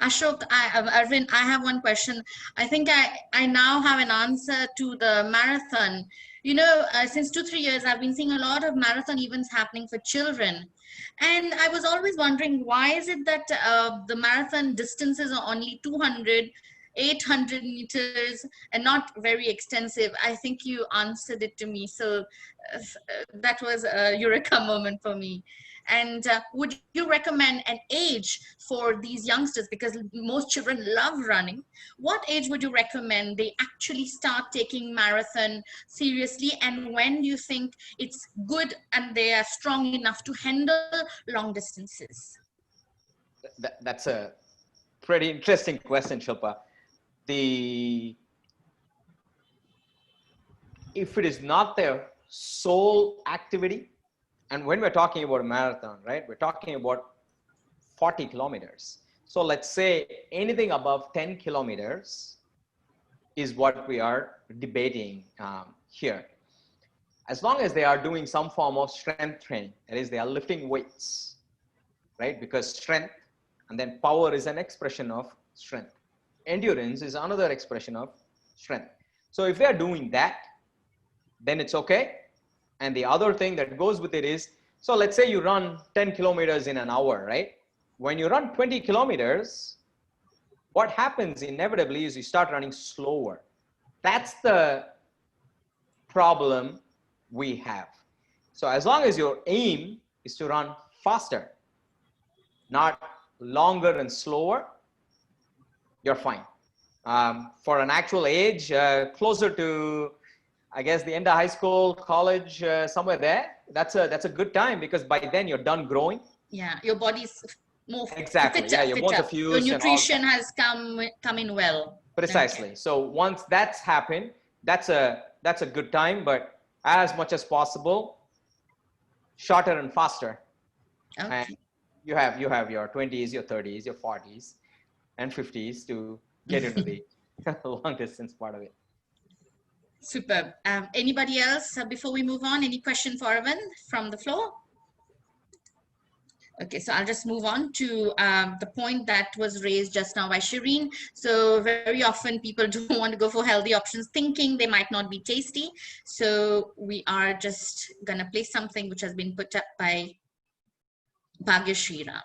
Ashok, Arvind, I have one question. I think I now have an answer to the marathon. Since 2-3 years, I've been seeing a lot of marathon events happening for children. And I was always wondering, why is it that the marathon distances are only 200, 800 meters and not very extensive? I think you answered it to me. So that was a eureka moment for me. And would you recommend an age for these youngsters? Because most children love running. What age would you recommend they actually start taking marathon seriously? And when do you think it's good and they are strong enough to handle long distances? That's a pretty interesting question, Shilpa. If it is not their sole activity, and when we're talking about a marathon, right, we're talking about 40 kilometers. So let's say anything above 10 kilometers is what we are debating here. As long as they are doing some form of strength training, that is, they are lifting weights, right? Because strength and then power is an expression of strength. Endurance is another expression of strength. So if they are doing that, then it's okay. And the other thing that goes with it is, so let's say you run 10 kilometers in an hour, right? When you run 20 kilometers, what happens inevitably is you start running slower. That's the problem we have. So as long as your aim is to run faster, not longer and slower, you're fine. For an actual age, closer to, I guess, the end of high school, college, somewhere there, that's a good time, because by then you're done growing. Yeah, your body's more exactly. fitter, Yeah, your bones are fitter. fused. Your nutrition has come in well. Precisely. Okay. So once that's happened, that's a good time. But as much as possible, shorter and faster. Okay. And you have your 20s, your 30s, your 40s, and 50s to get into the long distance part of it. Superb. Anybody else before we move on? Any question for Arvind from the floor? Okay, so I'll just move on to the point that was raised just now by Shireen. So very often people don't want to go for healthy options, thinking they might not be tasty. So we are just gonna play something which has been put up by Bhagya Shriram.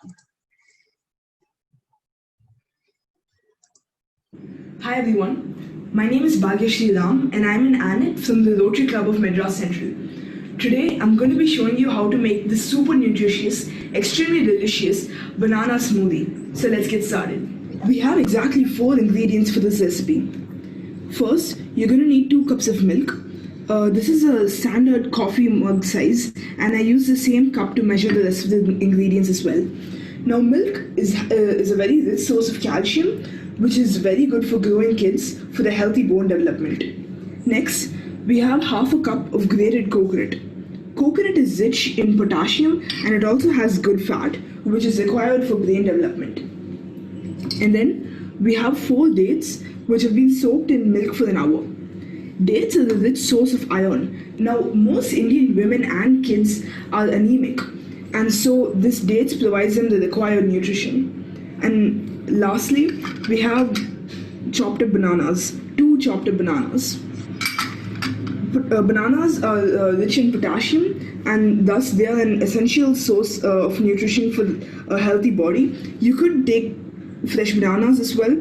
Hi everyone, my name is Bhagya Shriram and I'm an ANIT from the Rotary Club of Madras Central. Today I'm going to be showing you how to make this super nutritious, extremely delicious banana smoothie. So let's get started. We have exactly 4 ingredients for this recipe. First, you're going to need 2 cups of milk. This is a standard coffee mug size and I use the same cup to measure the rest of the ingredients as well. Now milk is a very rich source of calcium, which is very good for growing kids for their healthy bone development. Next, we have half a cup of grated coconut. Coconut is rich in potassium and it also has good fat, which is required for brain development. And then we have 4 dates, which have been soaked in milk for an hour. Dates are a rich source of iron. Now, most Indian women and kids are anemic, and so this dates provides them the required nutrition. And lastly, we have chopped up bananas, 2 chopped up bananas. Bananas are rich in potassium and thus they are an essential source of nutrition for a healthy body. You could take fresh bananas as well,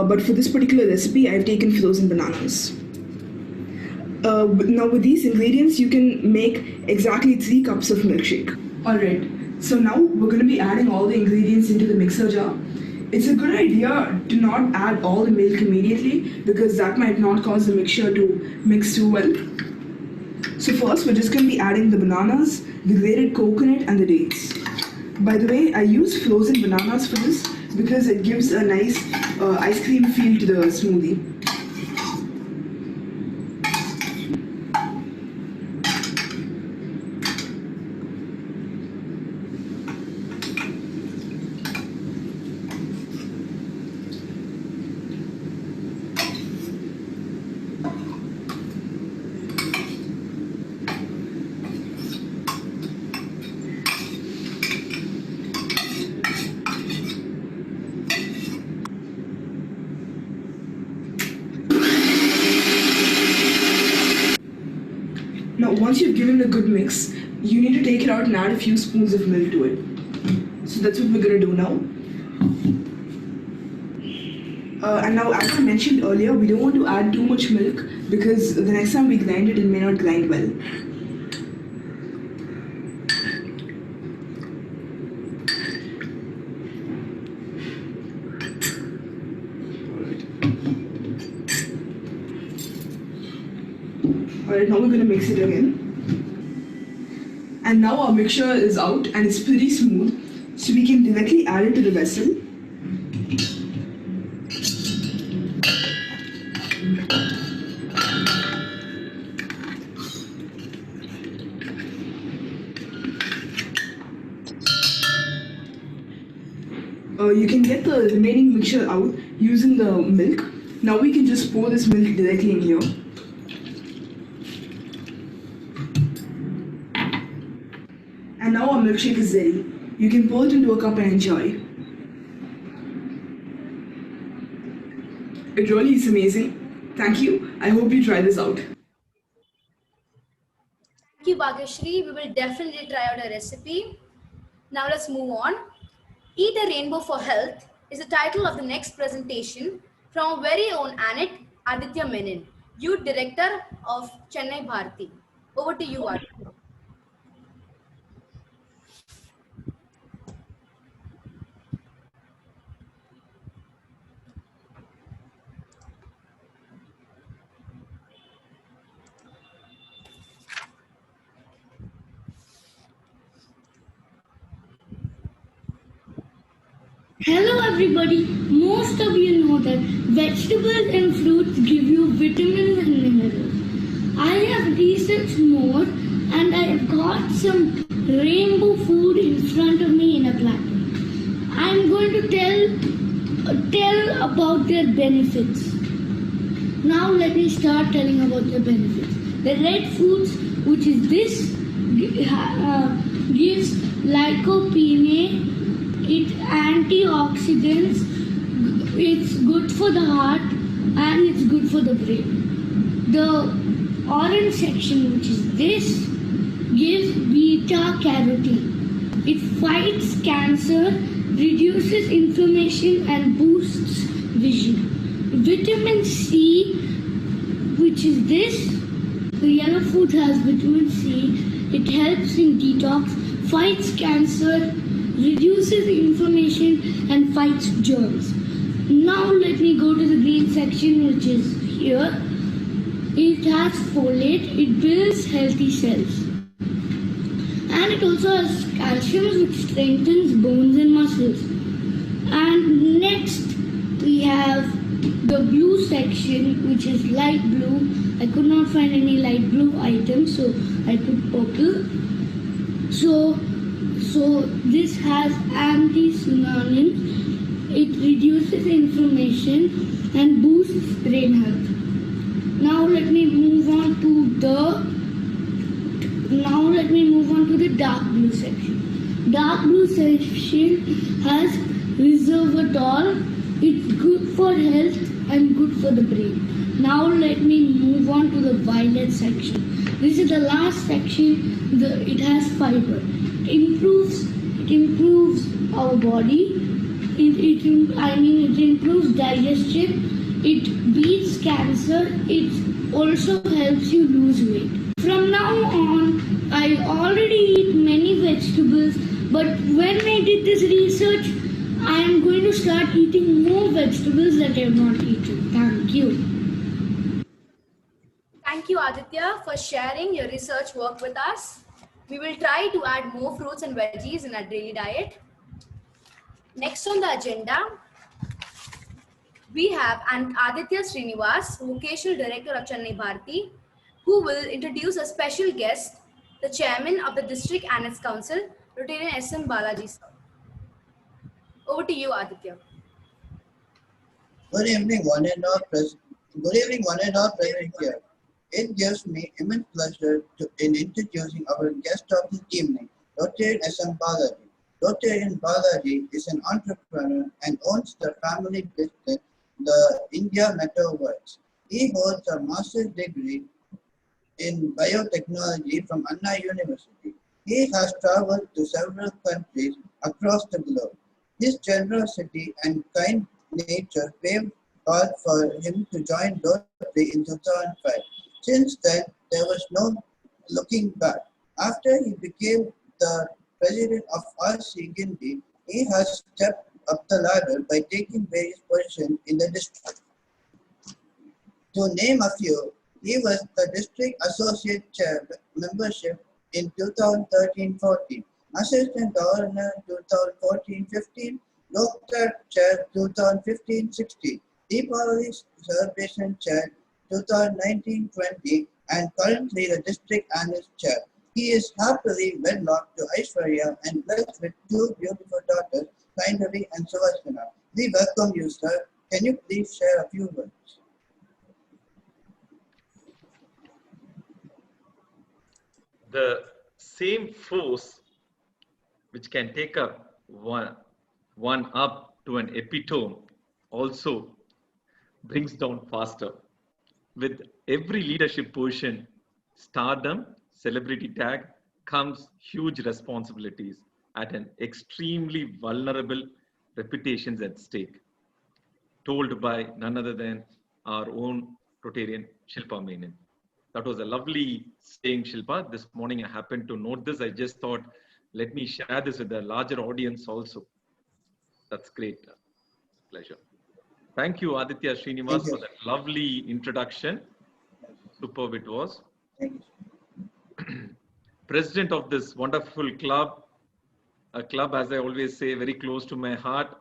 but for this particular recipe, I've taken frozen bananas. Now with these ingredients, you can make exactly 3 cups of milkshake. Alright, so now we're going to be adding all the ingredients into the mixer jar. It's a good idea to not add all the milk immediately because that might not cause the mixture to mix too well. So first we're just going to be adding the bananas, the grated coconut and the dates. By the way, I use frozen bananas for this because it gives a nice ice cream feel to the smoothie. Now once you've given a good mix, you need to take it out and add a few spoons of milk to it. So that's what we're going to do now. And now as I mentioned earlier, we don't want to add too much milk because the next time we grind it, it may not grind well. Alright, now we're going to mix it again. And now our mixture is out and it's pretty smooth, so we can directly add it to the vessel. You can get the remaining mixture out using the milk, Now we can just pour this milk directly in here. And now our milkshake is ready. You can pour it into a cup and enjoy. It really is amazing. Thank you. I hope you try this out. Thank you, Bhagyashree. We will definitely try out a recipe. Now let's move on. Eat a Rainbow for Health is the title of the next presentation from our very own Annette Aditya Menon, Youth Director of Chennai Bharati. Over to you, Aditya. Hello everybody, most of you know that vegetables and fruits give you vitamins and minerals. I have researched more and I have got some rainbow food in front of me in a platter. I am going to tell about their benefits. Now let me start telling about their benefits. The red foods, which is this, gives lycopene. It's antioxidants, it's good for the heart and it's good for the brain. The orange section, which is this, gives beta carotene. It fights cancer, reduces inflammation and boosts vision. Vitamin C, which is this, the yellow food has vitamin C. It helps in detox, fights cancer, reduces inflammation and fights germs. Now let me go to the green section, which is here. It has folate, it builds healthy cells. And it also has calcium, which strengthens bones and muscles. And next we have the blue section, which is light blue. I could not find any light blue items, so I put purple. So this has anti-synonyms. It reduces inflammation and boosts brain health. Now let me move on to the dark blue section. Dark blue section has resveratrol. It's good for health and good for the brain. Now let me move on to the violet section. This is the last section. It has fiber. It improves our body. It improves digestion. It beats cancer. It also helps you lose weight. From now on, I already eat many vegetables, but when I did this research, I am going to start eating more vegetables that I have not eaten. Thank you. Thank you, Aditya, for sharing your research work with us. We will try to add more fruits and veggies in our daily diet. Next on the agenda, we have Aditya Srinivas, Vocational Director of Chennai Bharati, who will introduce a special guest, the Chairman of the District Annex Council, Lieutenant S.M. Balaji sir. Over to you, Aditya. Good evening, one and all present here. It gives me immense pleasure in introducing our guest of this evening, Dr. S.M. Balaji. Dr. N. Balaji is an entrepreneur and owns the family business, the India Metro Works. He holds a master's degree in biotechnology from Anna University. He has traveled to several countries across the globe. His generosity and kind nature paved path for him to join Rotary in 2005. Since then, there was no looking back. After he became the president of RC Guindy, he has stepped up the ladder by taking various positions in the district. To name a few, he was the district associate chair membership in 2013-14, assistant governor 2014-15, Loktak chair 2015-16, Deepavali celebration chair 2019-20, and currently the district annex chair. He is happily wedlocked to Aishwarya and blessed with two beautiful daughters, Saindhavi and Suvarsana. We welcome you, sir. can you please share a few words? The same force which can take up one up to an epitome also brings down faster. With every leadership position, stardom, celebrity tag, comes huge responsibilities at an extremely vulnerable reputations at stake, told by none other than our own Rotarian Shilpa Menon. That was a lovely saying, Shilpa. This morning I happened to note this. I just thought, let me share this with the larger audience also. That's great. Pleasure. Thank you, Aditya Srinivas, for that lovely introduction. Superb it was. President of this wonderful club, a club, as I always say, very close to my heart,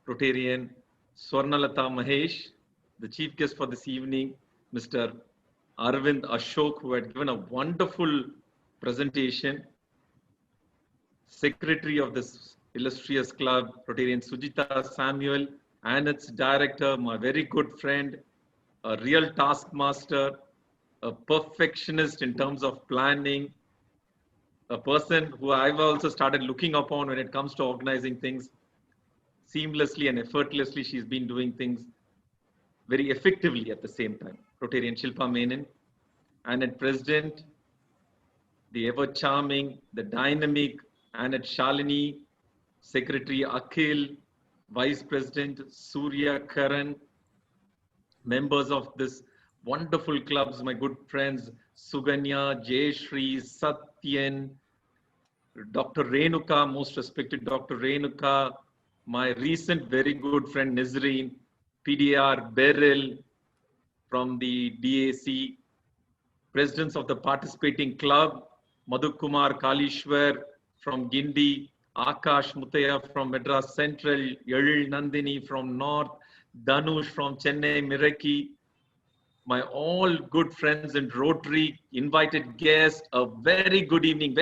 Rotarian Swarnalata Mahesh, the chief guest for this evening, Mr. Arvind Ashok, who had given a wonderful presentation, secretary of this illustrious club, Rotarian Sujita Samuel, and its director, my very good friend, a real taskmaster, a perfectionist in terms of planning, a person who I've also started looking upon when it comes to organizing things seamlessly and effortlessly. She's been doing things very effectively at the same time. Rotarian Shilpa Menon, Annette President, the ever charming, the dynamic Annette Shalini, Secretary Akhil, Vice President Surya Karan, members of this wonderful clubs, my good friends Suganya, Jayashri, Satyan, Dr. Renuka, most respected Dr. Renuka, my recent very good friend Nizreen, PDR Beryl from the DAC, presidents of the participating club, Madhu Kumar Kalishwar from Gindi, Akash Mutaya from Madras Central, Yadil Nandini from North, Danush from Chennai Miraki, my all good friends in Rotary, invited guests, a very good evening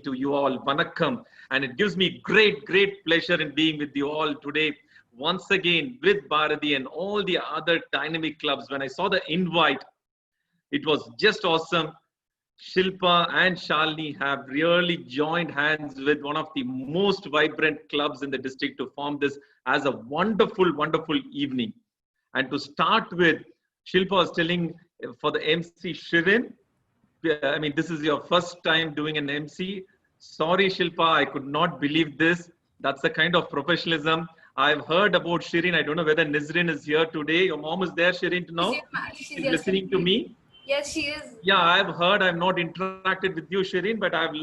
to you all. Vanakkam. And it gives me great pleasure in being with you all today. Once again with Bharati and all the other dynamic clubs. When I saw the invite, it was just awesome. Shilpa and Shalini have really joined hands with one of the most vibrant clubs in the district to form this as a wonderful evening. And to start with, Shilpa was telling for the MC Shirin, I mean, this is your first time doing an MC. Sorry, Shilpa, I could not believe this. That's the kind of professionalism. I've heard about Shirin. I don't know whether Nizrin is here today. Your mom is there, Shirin, now? She's listening to me. Yes, she is. Yeah, I've heard. I've not interacted with you, Shirin, but I've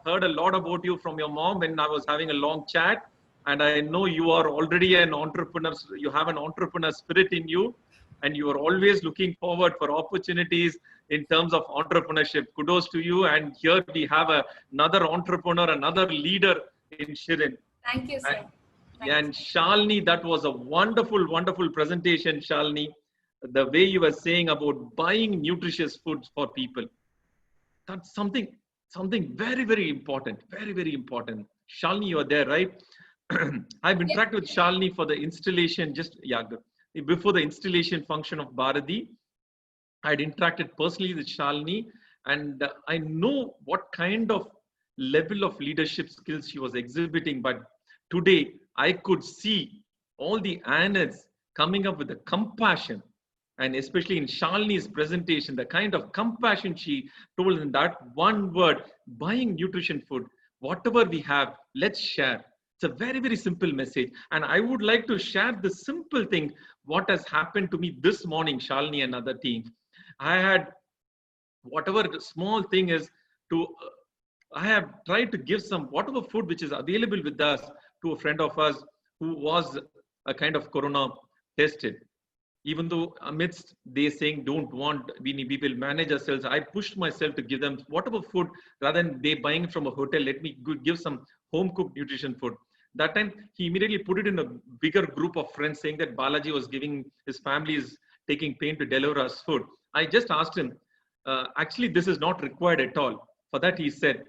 heard a lot about you from your mom when I was having a long chat. And I know you are already an entrepreneur. You have an entrepreneur spirit in you. And you are always looking forward for opportunities in terms of entrepreneurship. Kudos to you. And here we have another entrepreneur, another leader in Shirin. Thank you, sir. And Shalini, that was a wonderful presentation, Shalini. The way you were saying about buying nutritious foods for people. That's something very important, very important. Shalini, you are there, right? I've interacted with Shalini for the installation, before the installation function of Bharati. I'd interacted personally with Shalini, and I know what kind of level of leadership skills she was exhibiting. But today, I could see all the Annads coming up with the compassion, and especially in Shalini's presentation, the kind of compassion she told in that one word, buying nutrition food, whatever we have, let's share. It's a very simple message. And I would like to share the simple thing, what has happened to me this morning, Shalini and other teams. I had, whatever the small thing is, I have tried to give some, whatever food which is available with us to a friend of us who was a kind of corona tested. Even though amidst they saying we will manage ourselves, I pushed myself to give them whatever food rather than they buying from a hotel. Let me give some home cooked nutrition food. That time he immediately put it in a bigger group of friends saying that Balaji was giving, his family is taking pain to deliver us food. I just asked him, actually this is not required at all. For that he said,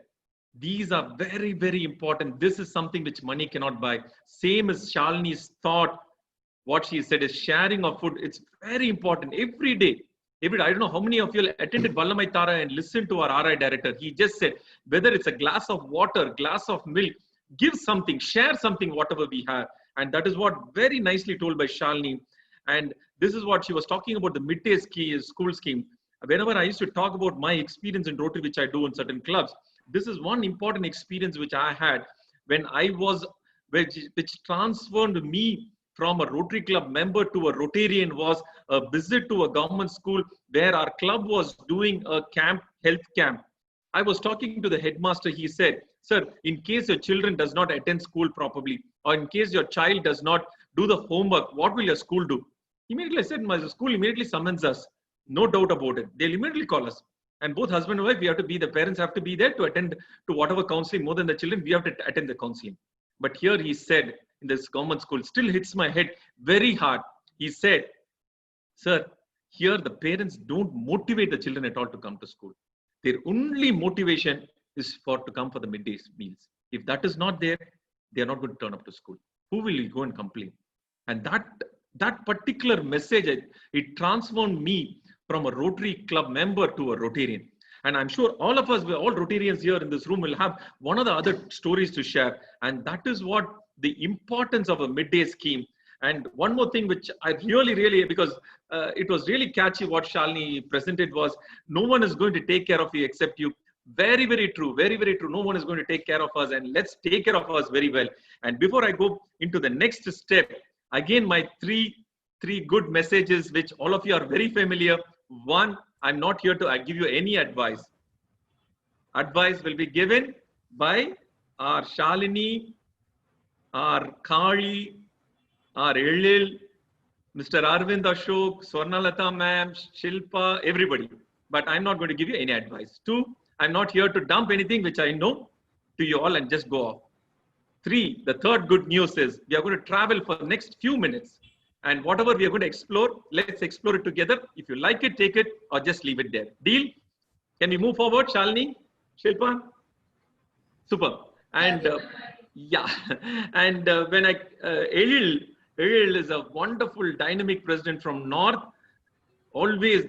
these are very important. This is something which money cannot buy. Same as Shalini's thought what she said is sharing of food. It's very important every day. Every day. I don't know how many of you attended Vallamai Tara and listened to our RI director. He just said, whether it's a glass of water, glass of milk, give something, share something, whatever we have. And that is what very nicely told by Shalini. And this is what she was talking about, the midday school scheme. Whenever I used to talk about my experience in Rotary, which I do in certain clubs, this is one important experience which I had when I was, which transformed me from a Rotary Club member to a Rotarian, was a visit to a government school where our club was doing a camp, health camp. I was talking to the headmaster. He said, sir, in case your children does not attend school properly, or in case your child does not do the homework, what will your school do? Immediately I said, my school immediately summons us. No doubt about it. They'll immediately call us. And both husband and wife, we have to be, the parents have to be there to attend to whatever counseling. More than the children, we have to attend the counseling. But here he said, in this government school, still hits my head very hard. He said, sir, here the parents don't motivate the children at all to come to school. Their only motivation is to come for the midday meals. If that is not there, they are not going to turn up to school. Who will go and complain? And that particular message, it transformed me from a Rotary Club member to a Rotarian. And I'm sure all of us, all Rotarians here in this room, will have one of the other stories to share. And that is what the importance of a midday scheme. And one more thing which I really, because it was really catchy what Shalini presented was, no one is going to take care of you except you. Very, very true. Very, very true. No one is going to take care of us, and let's take care of us very well. And before I go into the next step, again, my three good messages, which all of you are very familiar. One, I'm not here to give you any advice. Advice will be given by our Shalini, our Kali, our Elil, Mr. Arvind Ashok, Swarnalata ma'am, Shilpa, everybody. But I'm not going to give you any advice. Two, I'm not here to dump anything which I know to you all and just go off. Three, the third good news is we are going to travel for the next few minutes. And whatever we are going to explore, let's explore it together. If you like it, take it, or just leave it there. Deal? Can we move forward, Shalini? Shilpa? Super. And yeah, and when Elil is a wonderful dynamic president from North. Always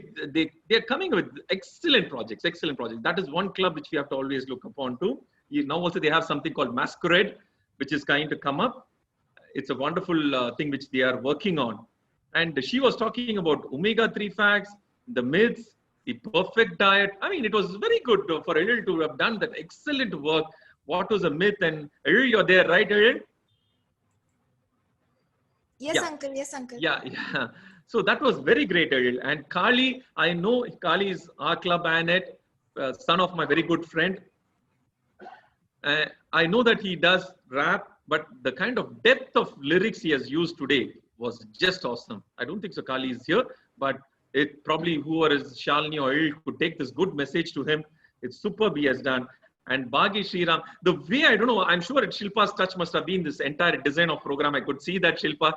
they're coming with excellent projects. That is one club which we have to always look upon to. Now also they have something called Masquerade, which is going to come up. It's a wonderful thing which they are working on. And she was talking about omega-3 fats, the myths, the perfect diet. I mean, it was very good for Elil to have done that excellent work. What was a myth? And Elil, you're there, right, Elil? Yes, yeah. Uncle. Yes, Uncle. Yeah. So that was very great, Elil. And Kali, I know Kali is our club Annette, son of my very good friend. I know that he does rap, but the kind of depth of lyrics he has used today was just awesome. I don't think so Kali is here, but it probably whoever is Shalini or Elil could take this good message to him. It's superb he has done. And Bhagi Sriram, the way, I don't know, I'm sure Shilpa's touch must have been this entire design of program. I could see that, Shilpa,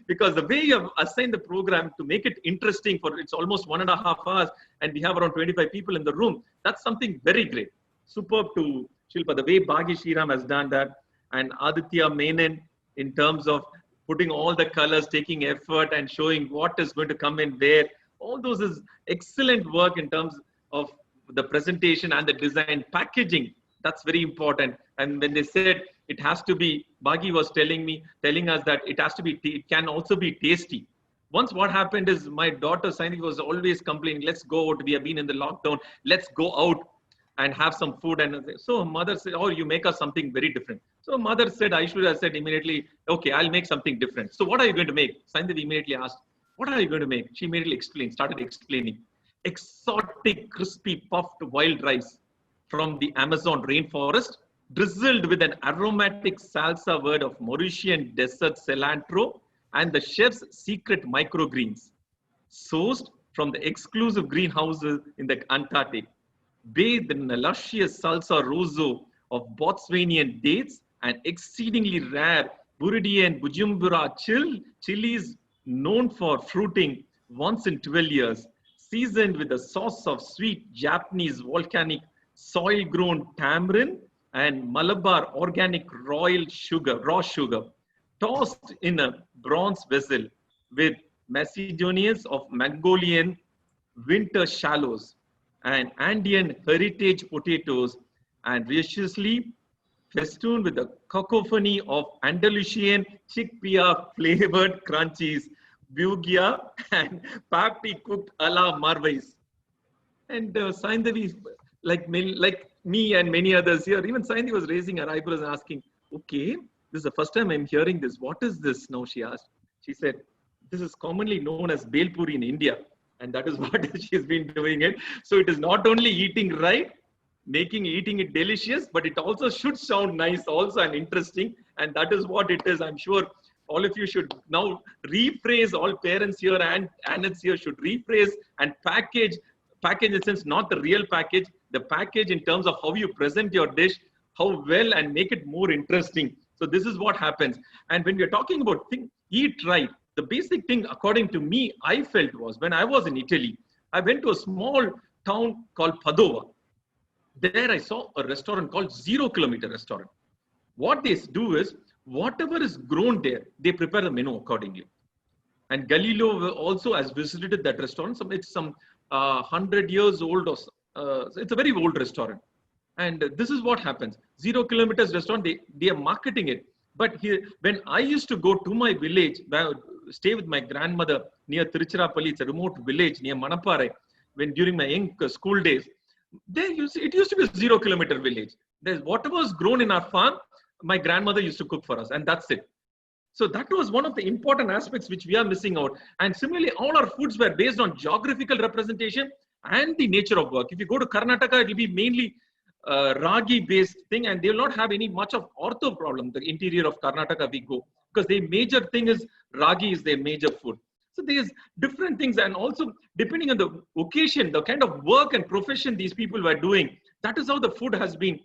because the way you have assigned the program to make it interesting for, it's almost 1.5 hours and we have around 25 people in the room. That's something very great. Superb to Shilpa, the way Bhagi Sriram has done that, and Aditya Menon in terms of putting all the colors, taking effort and showing what is going to come in where. All those is excellent work in terms of the presentation and the design packaging. That's very important. And when they said it has to be, Bhagi was telling us that it has to be, it can also be tasty. Once what happened is my daughter Saini was always complaining, let's go out, we have been in the lockdown, let's go out and have some food. And so mother said, oh, you make us something very different. So mother said, I should have said immediately, okay, I'll make something different. So what are you going to make? Saini immediately asked, what are you going to make? She immediately started explaining. Exotic, crispy, puffed wild rice from the Amazon rainforest, drizzled with an aromatic salsa word of Mauritian desert cilantro and the chef's secret microgreens, sourced from the exclusive greenhouses in the Antarctic, bathed in a luscious salsa rosso of Botswanian dates and exceedingly rare Burundian and Bujumbura chilies known for fruiting once in 12 years, seasoned with a sauce of sweet Japanese volcanic soil-grown tamarind and Malabar organic raw sugar, tossed in a bronze vessel with Macedonians of Mongolian winter shallows and Andean heritage potatoes, and richly festooned with a cacophony of Andalusian chickpea flavored crunchies, bugia, and papi cooked a la Marvais. And Saindavi, like me and many others here, even Saindavi was raising her eyebrows and asking, okay, this is the first time I'm hearing this. What is this now? She asked. She said, this is commonly known as Belpuri in India. And that is what she's been doing it. So it is not only eating right, eating it delicious, but it also should sound nice also and interesting. And that is what it is. I'm sure all of you should now rephrase, all parents here and Anets here should rephrase and package in the sense, not the real package, the package in terms of how you present your dish, how well, and make it more interesting. So this is what happens. And when we're talking about eat right, the basic thing, according to me, I felt was when I was in Italy, I went to a small town called Padova. There I saw a restaurant called 0 Kilometer Restaurant. What they do is, whatever is grown there, they prepare the menu accordingly. And Galileo also has visited that restaurant. So it's some 100 years old, or it's a very old restaurant. And this is what happens. 0 Kilometers Restaurant, they are marketing it. But here, when I used to go to my village, stay with my grandmother near Tiruchirappalli, it's a remote village near Manappare, during my young school days, it used to be a 0 Kilometer village. There's whatever was grown in our farm, my grandmother used to cook for us, and that's it. So that was one of the important aspects which we are missing out. And similarly, all our foods were based on geographical representation and the nature of work. If you go to Karnataka, it will be mainly ragi based thing, and they will not have any much of ortho problem. The interior of Karnataka we go, because the major thing is ragi is their major food. So there's different things, and also depending on the occasion, the kind of work and profession these people were doing, that is how the food has been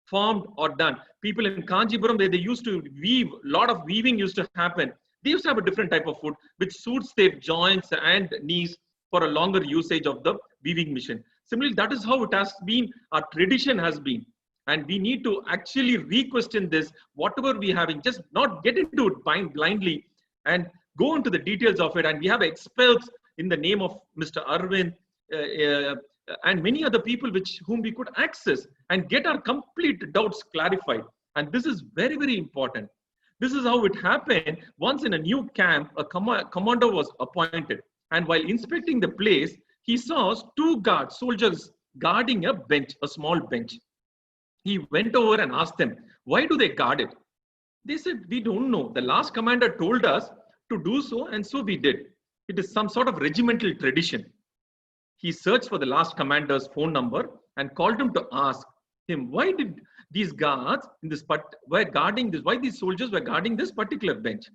formed or done. People in Kanjipuram, where they used to weave, a lot of weaving used to happen. They used to have a different type of food which suits their joints and knees for a longer usage of the weaving machine. Similarly, that is how it has been, our tradition has been. And we need to actually re-question this, whatever we having, just not get into it blindly and go into the details of it. And we have experts in the name of Mr. Arvind and many other people whom we could access and get our complete doubts clarified. And this is very, very important. This is how it happened. Once in a new camp, a commander was appointed. And while inspecting the place, he saw 2 soldiers guarding a bench, a small bench. He went over and asked them, why do they guard it? They said, we don't know. The last commander told us to do so, and so we did. It is some sort of regimental tradition. He searched for the last commander's phone number and called him to ask him, why did these guards in this were guarding this? Why these soldiers were guarding this particular bench?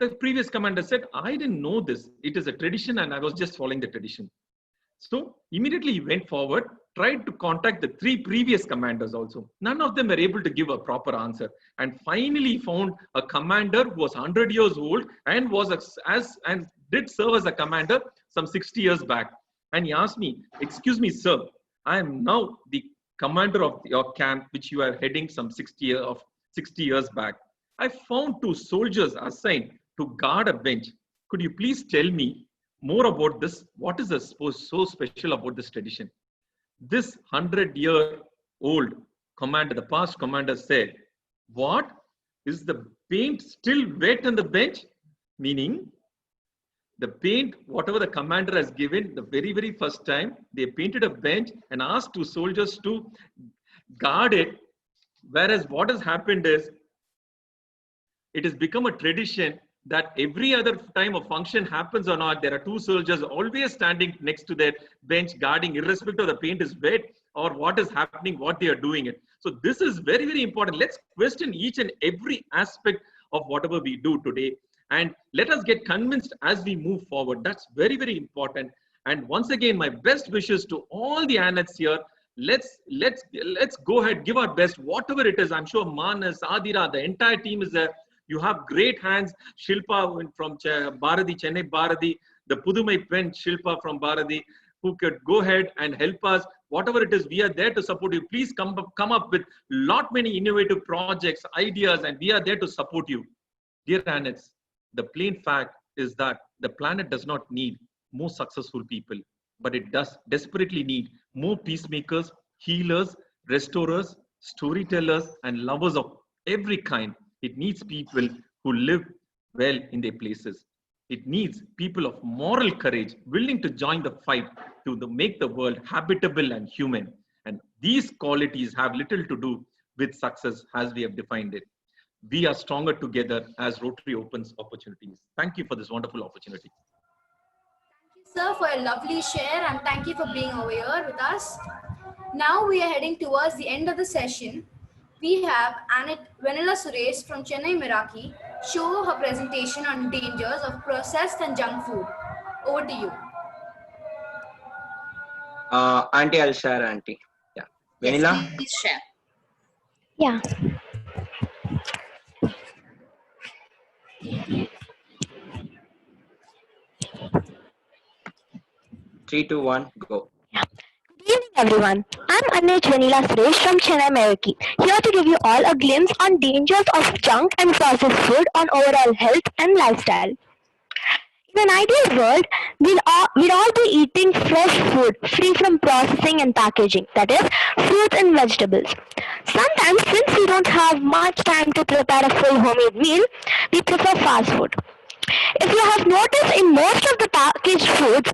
The previous commander said, I didn't know this. It is a tradition, and I was just following the tradition. So immediately he went forward, tried to contact the 3 previous commanders also. None of them were able to give a proper answer. And finally found a commander who was 100 years old and did serve as a commander some 60 years back. And he asked me, excuse me, sir, I am now the commander of your camp, which you are heading some 60 years back. I found 2 soldiers assigned to guard a bench. Could you please tell me more about this? What is so special about this tradition? This 100-year-old commander, the past commander, said, what? Is the paint still wet on the bench? Meaning, the paint, whatever the commander has given, the very, very first time, they painted a bench and asked 2 soldiers to guard it. Whereas what has happened is, it has become a tradition that every other time a function happens or not, there are 2 soldiers always standing next to their bench guarding, irrespective of the paint is wet or what is happening, what they are doing it. So this is very, very important. Let's question each and every aspect of whatever we do today. And let us get convinced as we move forward. That's very, very important. And once again, my best wishes to all the Anets here. Let's go ahead, give our best, whatever it is. I'm sure Manas, Adira, the entire team is there. You have great hands. Shilpa from Bharati, Chennai Bharati, the Pudumai Pen Shilpa from Bharati, who could go ahead and help us. Whatever it is, we are there to support you. Please come up with many innovative projects, ideas, and we are there to support you. Dear Annette, the plain fact is that the planet does not need more successful people, but it does desperately need more peacemakers, healers, restorers, storytellers, and lovers of every kind. It needs people who live well in their places. It needs people of moral courage, willing to join the fight to make the world habitable and human. And these qualities have little to do with success as we have defined it. We are stronger together as Rotary opens opportunities. Thank you for this wonderful opportunity. Sir, for a lovely share, and thank you for being over here with us. Now we are heading towards the end of the session. We have Annette Vanilla Suresh from Chennai Meraki show her presentation on dangers of processed and junk food. Over to you. Auntie, I'll share, Auntie. Yeah. Vanilla? Yes, please share. Yeah. Three, two, one, go. Good evening, everyone. I'm Annette Vanilla Suresh from Chennai Meraki, here to give you all a glimpse on dangers of junk and processed food on overall health and lifestyle. In an ideal world, we'd all be eating fresh food, free from processing and packaging, that is, fruits and vegetables. Sometimes, since we don't have much time to prepare a full homemade meal, we prefer fast food. If you have noticed, in most of the packaged foods,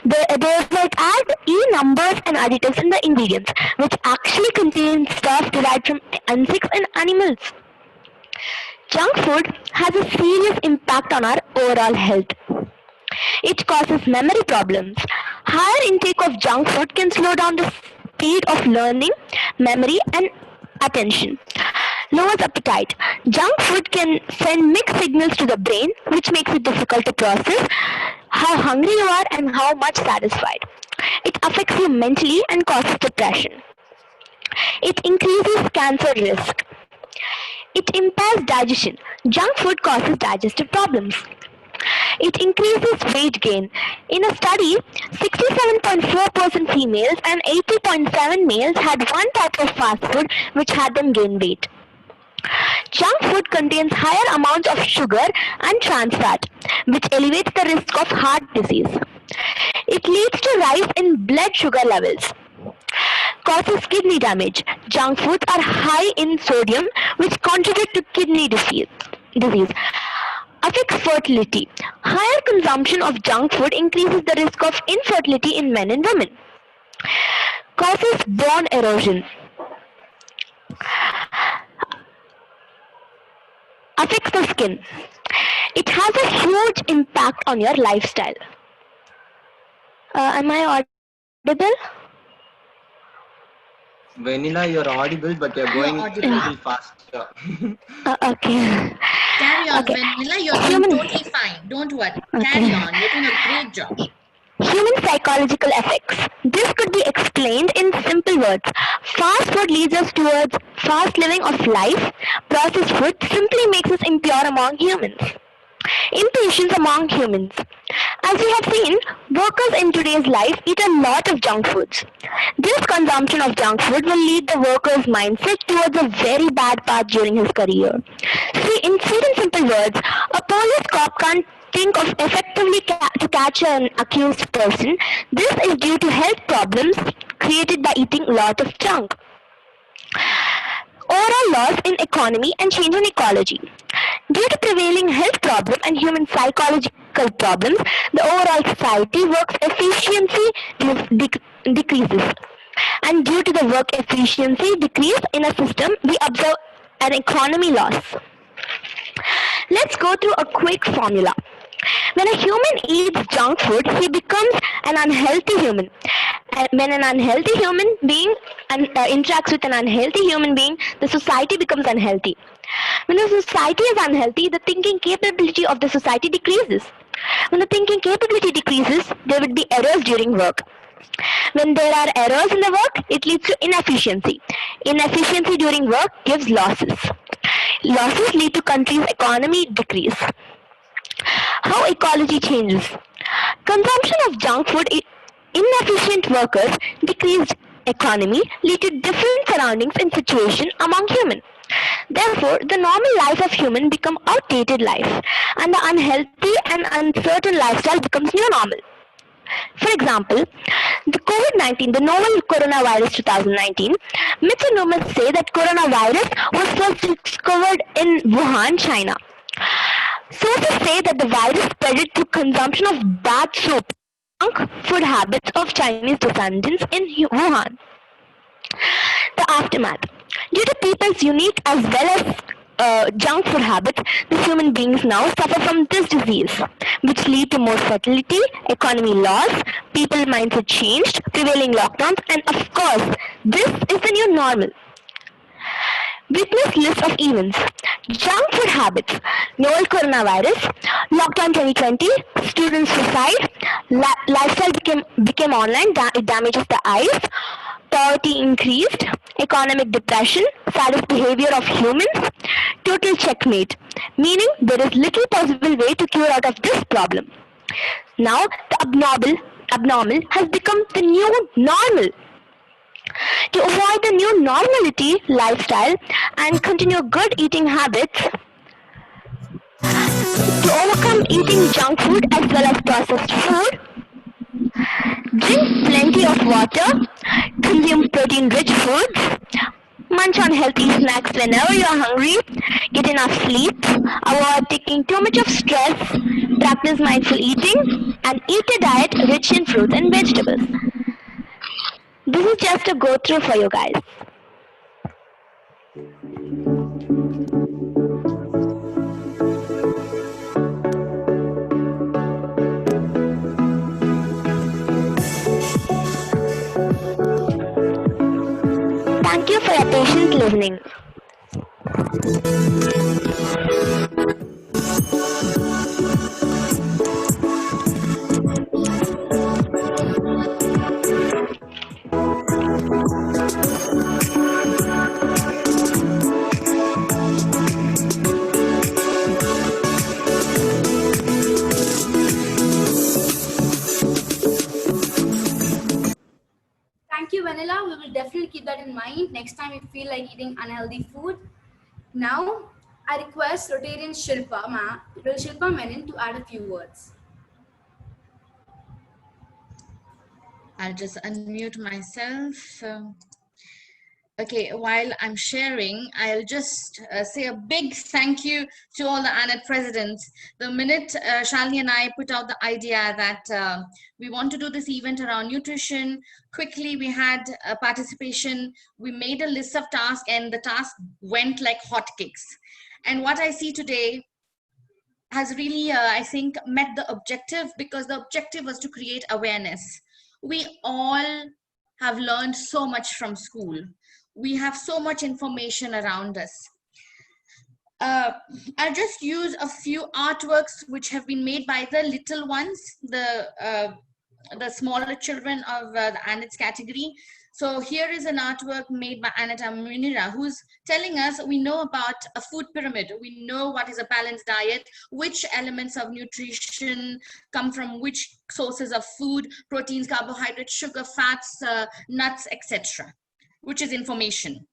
there's like add E numbers and additives in the ingredients, which actually contain stuff derived from insects and animals. Junk food has a serious impact on our overall health. It causes memory problems. Higher intake of junk food can slow down the speed of learning, memory, and attention. Lowers appetite. Junk food can send mixed signals to the brain, which makes it difficult to process how hungry you are and how much satisfied. It affects you mentally and causes depression. It increases cancer risk. It impairs digestion. Junk food causes digestive problems. It increases weight gain. In a study, 67.4% females and 80.7% males had one type of fast food which had them gain weight. Junk food contains higher amounts of sugar and trans fat, which elevates the risk of heart disease. It leads to rise in blood sugar levels. Causes kidney damage. Junk foods are high in sodium, which contribute to kidney disease. Affects fertility. Higher consumption of junk food increases the risk of infertility in men and women. Causes bone erosion. Affects the skin. It has a huge impact on your lifestyle. Am I audible? Vanilla, you're audible, but you're going a little faster. Okay. Carry on, Okay. Vanilla. You're doing totally fine. Don't worry. Carry on. You're doing a great job. Human psychological effects. This could be explained in simple words. Fast food leads us towards fast living of life. Processed food simply makes us impure among humans. Impatience among humans. As we have seen, workers in today's life eat a lot of junk foods. This consumption of junk food will lead the worker's mindset towards a very bad path during his career. See, in simple words, a police cop can't think of effectively to catch an accused person. This is due to health problems created by eating a lot of junk. Overall loss in economy and change in ecology. Due to prevailing health problems and human psychological problems, the overall society work efficiency decreases. And due to the work efficiency decrease in a system, we observe an economy loss. Let's go through a quick formula. When a human eats junk food, he becomes an unhealthy human. And when an unhealthy human being interacts with an unhealthy human being, the society becomes unhealthy. When the society is unhealthy, the thinking capability of the society decreases. When the thinking capability decreases, there would be errors during work. When there are errors in the work, it leads to inefficiency. Inefficiency during work gives losses. Losses lead to country's economy decrease. How ecology changes. Consumption of junk food, inefficient workers, decreased economy lead to different surroundings and situation among humans. Therefore, the normal life of human become outdated life, and the unhealthy and uncertain lifestyle becomes new normal. For example, the COVID-19, the novel coronavirus 2019, myths and rumors say that coronavirus was first discovered in Wuhan, China. Sources say that the virus spread through consumption of bath soap, junk food habits of Chinese descendants in Wuhan. The aftermath. Due to people's unique as well as junk food habits, the human beings now suffer from this disease, which lead to more fertility, economy loss, people mindset changed, prevailing lockdowns, and of course, this is the new normal. Witness list of events. Junk food habits. Novel coronavirus. Lockdown 2020. Student suicide. Lifestyle became online. It damages the eyes. Poverty increased. Economic depression. Saddest behavior of humans. Total checkmate. Meaning there is little possible way to cure out of this problem. Now the abnormal has become the new normal. To avoid the new normality lifestyle and continue good eating habits, to overcome eating junk food as well as processed food, drink plenty of water, consume protein-rich foods, munch on healthy snacks whenever you are hungry, get enough sleep, avoid taking too much of stress, practice mindful eating, and eat a diet rich in fruits and vegetables. This is just a go-through for you guys. Thank you for your patient listening. Thank you, Vanilla. We will definitely keep that in mind next time we feel like eating unhealthy food. Now, I request Rotarian Shilpa Menon to add a few words. I'll just unmute myself. Okay, while I'm sharing, I'll just say a big thank you to all the ANET presidents. The minute Shalini and I put out the idea that we want to do this event around nutrition, quickly we had participation. We made a list of tasks and the task went like hotcakes. And what I see today has really, I think, met the objective, because the objective was to create awareness. We all have learned so much from school. We have so much information around us. I'll just use a few artworks which have been made by the little ones, the smaller children of the ANET's category. So here is an artwork made by Aneta Munira, who's telling us we know about a food pyramid. We know what is a balanced diet, which elements of nutrition come from which sources of food, proteins, carbohydrates, sugar, fats, nuts, etc., which is information.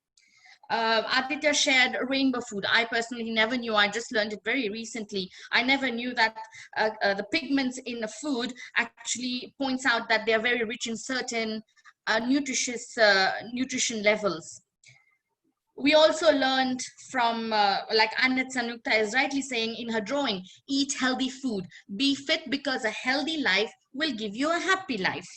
Aditya shared rainbow food. I personally never knew. I just learned it very recently. I never knew that the pigments in the food actually points out that they are very rich in certain nutrition levels. We also learned from, like Anet Sanukta is rightly saying in her drawing, eat healthy food. Be fit, because a healthy life will give you a happy life.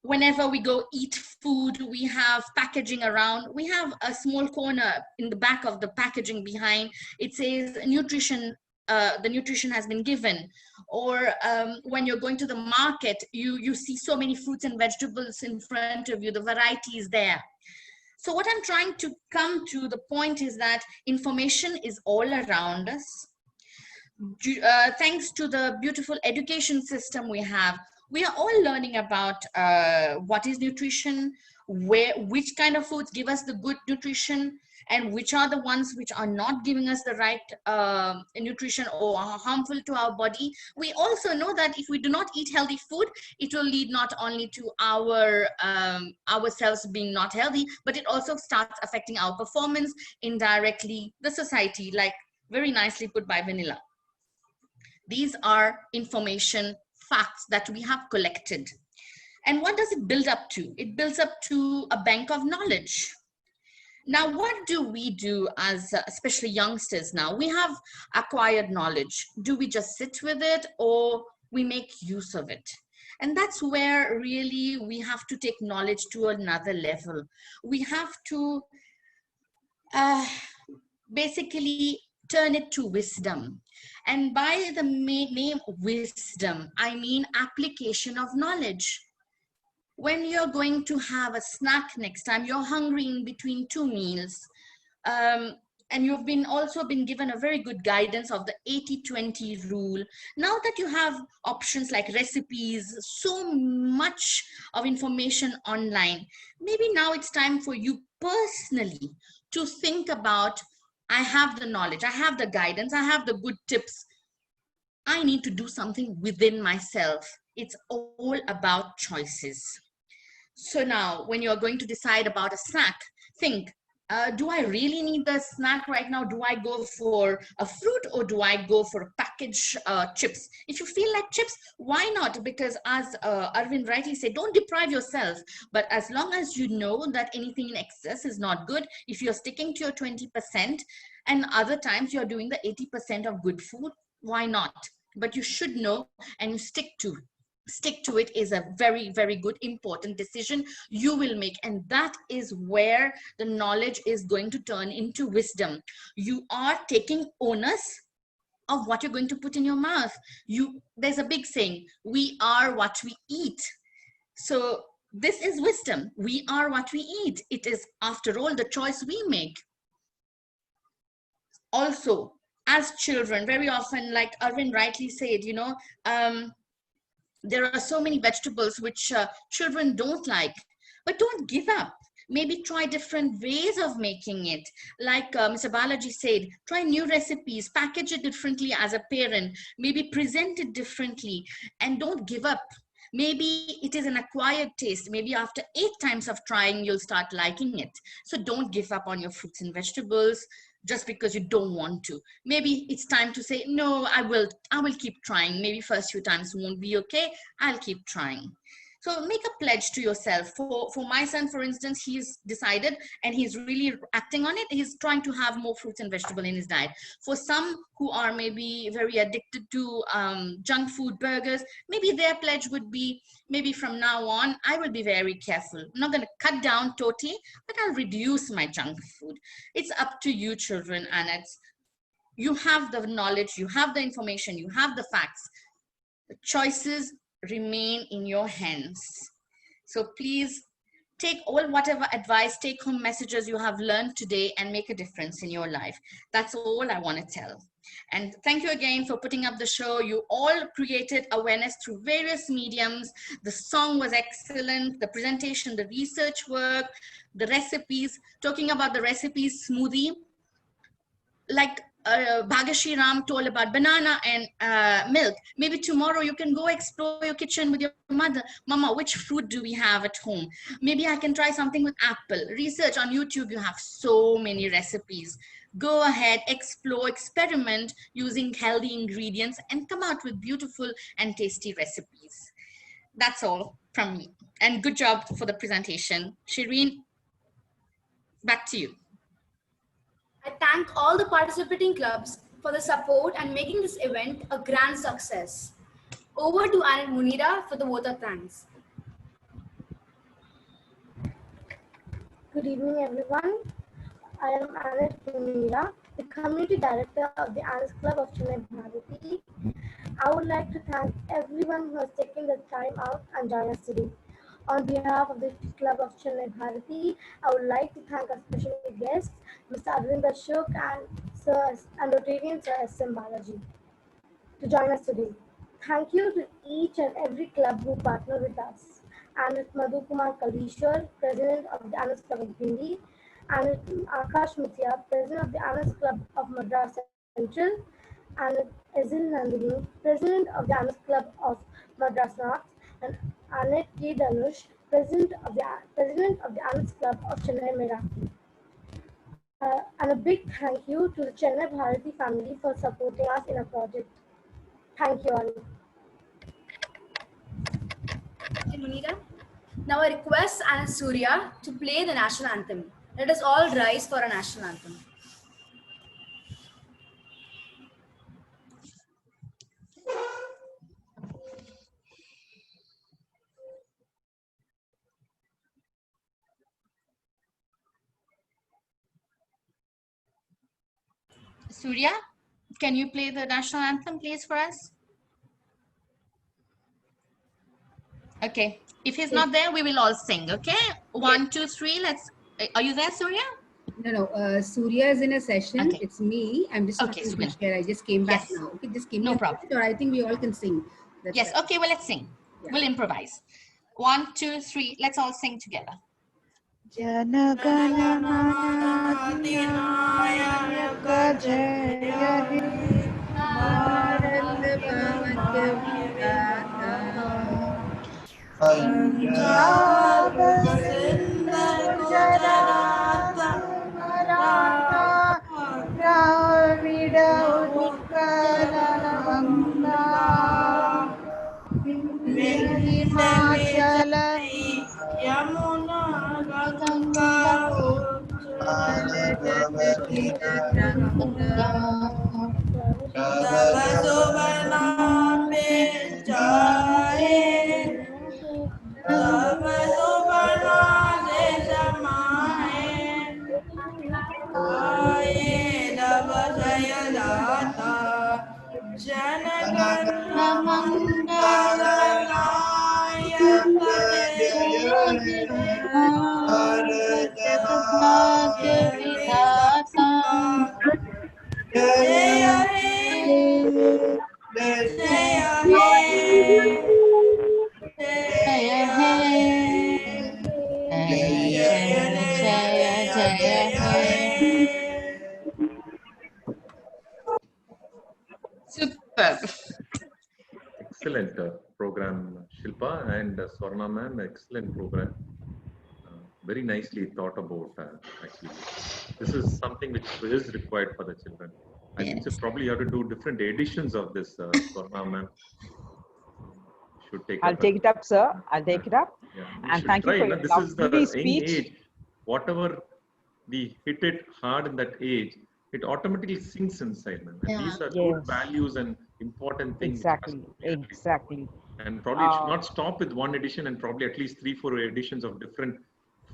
Whenever we go eat food, we have packaging around. We have a small corner in the back of the packaging behind. It says nutrition, the nutrition has been given. Or when you're going to the market, you see so many fruits and vegetables in front of you, the variety is there. So what I'm trying to come to the point is that information is all around us. Thanks to the beautiful education system we have, we are all learning about what is nutrition, which kind of foods give us the good nutrition, and which are the ones which are not giving us the right nutrition or are harmful to our body. We also know that if we do not eat healthy food, it will lead not only to ourselves being not healthy, but it also starts affecting our performance, indirectly the society, like very nicely put by Vanilla. These are information facts that we have collected. And what does it build up to? It builds up to a bank of knowledge. Now, what do we do as especially youngsters now? We have acquired knowledge. Do we just sit with it or we make use of it? And that's where really we have to take knowledge to another level. We have to basically turn it to wisdom. And by the name wisdom, I mean application of knowledge. When you're going to have a snack next time, you're hungry in between two meals, and you've also been given a very good guidance of the 80-20 rule. Now that you have options like recipes, so much of information online, maybe now it's time for you personally to think about, I have the knowledge, I have the guidance, I have the good tips. I need to do something within myself. It's all about choices. So now when you're going to decide about a snack, think, do I really need the snack right now? Do I go for a fruit or do I go for packaged chips? If you feel like chips, why not? Because as Arvind rightly said, don't deprive yourself. But as long as you know that anything in excess is not good, if you're sticking to your 20% and other times you're doing the 80% of good food, why not? But you should know and you stick to it is a very, very good, important decision you will make. And that is where the knowledge is going to turn into wisdom. You are taking onus of what you're going to put in your mouth. There's a big saying, we are what we eat. So this is wisdom. We are what we eat. It is, after all, the choice we make. Also, as children, very often, like Arvind rightly said, there are so many vegetables which children don't like, but don't give up. Maybe try different ways of making it. Like Mr. Balaji said, try new recipes, package it differently as a parent, maybe present it differently, and don't give up. Maybe it is an acquired taste. Maybe after 8 times of trying, you'll start liking it. So don't give up on your fruits and vegetables just because you don't want to. Maybe it's time to say, no, I will keep trying. Maybe first few times won't be okay. I'll keep trying. So make a pledge to yourself. For my son, for instance, he's decided and he's really acting on it. He's trying to have more fruits and vegetables in his diet. For some who are maybe very addicted to junk food, burgers, maybe their pledge would be, maybe from now on, I will be very careful. I'm not going to cut down totally, but I'll reduce my junk food. It's up to you, children, and you have the knowledge, you have the information, you have the facts. The choices remain in your hands. So please take whatever advice, take home messages you have learned today and make a difference in your life. That's all I want to tell. And thank you again for putting up the show. You all created awareness through various mediums. The song was excellent, the presentation, the research work, the recipes. Talking about the recipes, smoothie, like Bhagashri Ram told about banana and milk. Maybe tomorrow you can go explore your kitchen with your mother. Mama, which fruit do we have at home? Maybe I can try something with apple. Research on YouTube, you have so many recipes. Go ahead, explore, experiment using healthy ingredients and come out with beautiful and tasty recipes. That's all from me. And good job for the presentation. Shireen, back to you. I thank all the participating clubs for the support and making this event a grand success. Over to Anand Munira for the vote of thanks. Good evening, everyone. I am Anand Munira, the Community Director of the Anand Club of Chennai Bharati. I would like to thank everyone who has taken the time out and joined us today. On behalf of the Club of Chennai Bharati, I would like to thank our special guests, Mr. Arvind Ashok and Rotarian Sir S.M. Balaji, to join us today. Thank you to each and every club who partnered with us. And with Madhu Kumar Kalishwar, President of the Anand Club of Hindi, Akash Mithya, President of the Anas Club of Madras Central, Anit Ezil Nandini, President of the Anas Club of Madras North, and Anit K. Danush, President of the Anas Club of Chennai Mera. And a big thank you to the Chennai Bharati family for supporting us in our project. Thank you all. Thank you, Munira. Now I request Anna Surya to play the national anthem. Let us all rise for a national anthem. Surya, can you play the national anthem, please, for us? Okay. If he's not there, we will all sing. Okay. 1, 2, 3. Let's. Are you there, Surya? No. Surya is in a session. Okay. It's me. I'm just Okay, not in the Surya. chair. I just came back Yes. now. Okay, just came No back. problem. Or I think we all can sing. That's Yes. right. Okay. Well, let's sing. Yeah. We'll improvise. 1, 2, 3. Let's all sing together. जनगणमनाधिनायक जय हे भारत भाग्य विधाता पंजाब सिंध गुजरात मराठा द्राविड उत्कल गंगा हिमाचल यमुना गंगा तब सुबना में जाए तब सुबना से समाए आए तब जयदाता जनगण मंगल नायक भारत भाग्य विधाता जय हे जय Superb. Excellent program, Shilpa and Swarna ma'am. Excellent program. Very nicely thought about. Actually, this is something which is required for the children. I think so probably you have to do different editions of this, Swarna ma'am. Should take. I'll take it up, sir. I'll take it up. Yeah, And thank you for your This is the lovely young speech. age. Whatever we hit it hard in that age, it automatically sinks inside, man. And these are good Yes. values and important things. Exactly. Exactly. And probably it should not stop with one edition, and probably at least 3-4 editions of different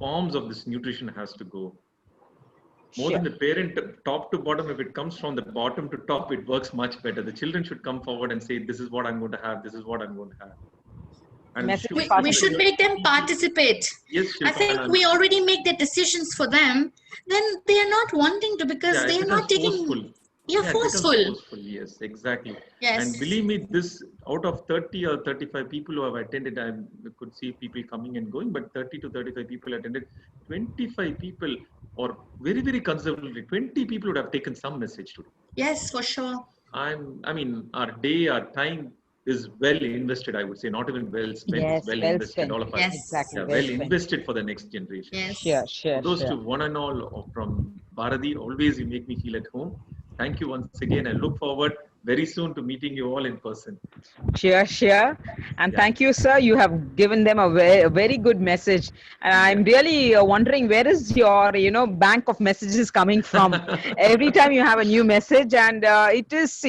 forms of this nutrition has to go. More than the parent, top to bottom, if it comes from the bottom to top, it works much better. The children should come forward and say, this is what I'm going to have, this is what I'm going to have. And We should make them participate. Yes, I Shilpa, think and we already make the decisions for them. Then they are not wanting to because yeah, they it are not becomes taking. forceful. Yeah, it becomes forceful. forceful. Yes, exactly. Yes. And believe me, this out of 30 or 35 people who have attended, I could see people coming and going, but 30 to 35 people attended. 25 people, or very, very conservatively, 20 people would have taken some message today. Yes, for sure. I mean, our day, our time is well invested, I would say, not even well spent, Yes, it's well well invested, spent. all of us. Yes. Exactly, Yeah, well well spent. invested for the next generation. Yes. Sure. Those to one and all from Bharati, always you make me feel at home. Thank you once again. I look forward very soon to meeting you all in person. Sure. And thank you, sir. You have given them a very good message. And I'm really wondering where is your, bank of messages coming from? Every time you have a new message, and it is,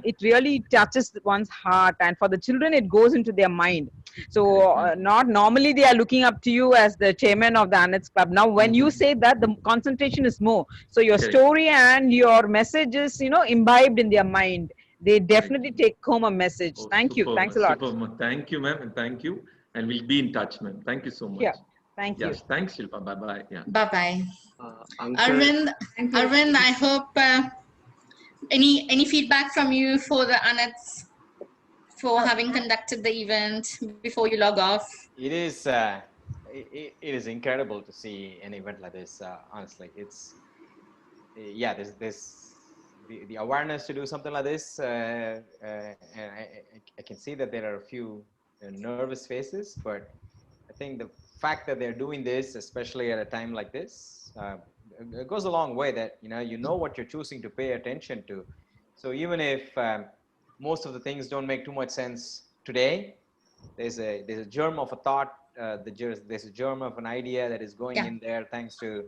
it really touches one's heart. And for the children, it goes into their mind. So not normally they are looking up to you as the chairman of the Anits Club. Now, when you say that, the concentration is more. So your Correct. story and your message is, imbibed in their mind. They definitely take home a message. Thank you. Superb, Thanks a lot. superb, ma'am. Thank you, ma'am, and thank you. And we'll be in touch, ma'am. Thank you so much. Yeah. Thank you. Yes, thanks, Shilpa. Bye-bye. Yeah. Bye-bye. Uncle, Arvind, I hope any feedback from you for the Anits for having conducted the event before you log off? It is it is incredible to see an event like this. Honestly, it's yeah. There's the awareness to do something like this, and I can see that there are a few nervous faces, but I think the fact that they're doing this, especially at a time like this, it goes a long way. That you know what you're choosing to pay attention to. So even if most of the things don't make too much sense today, there's a germ of a thought. There's a germ of an idea that is going in there, thanks to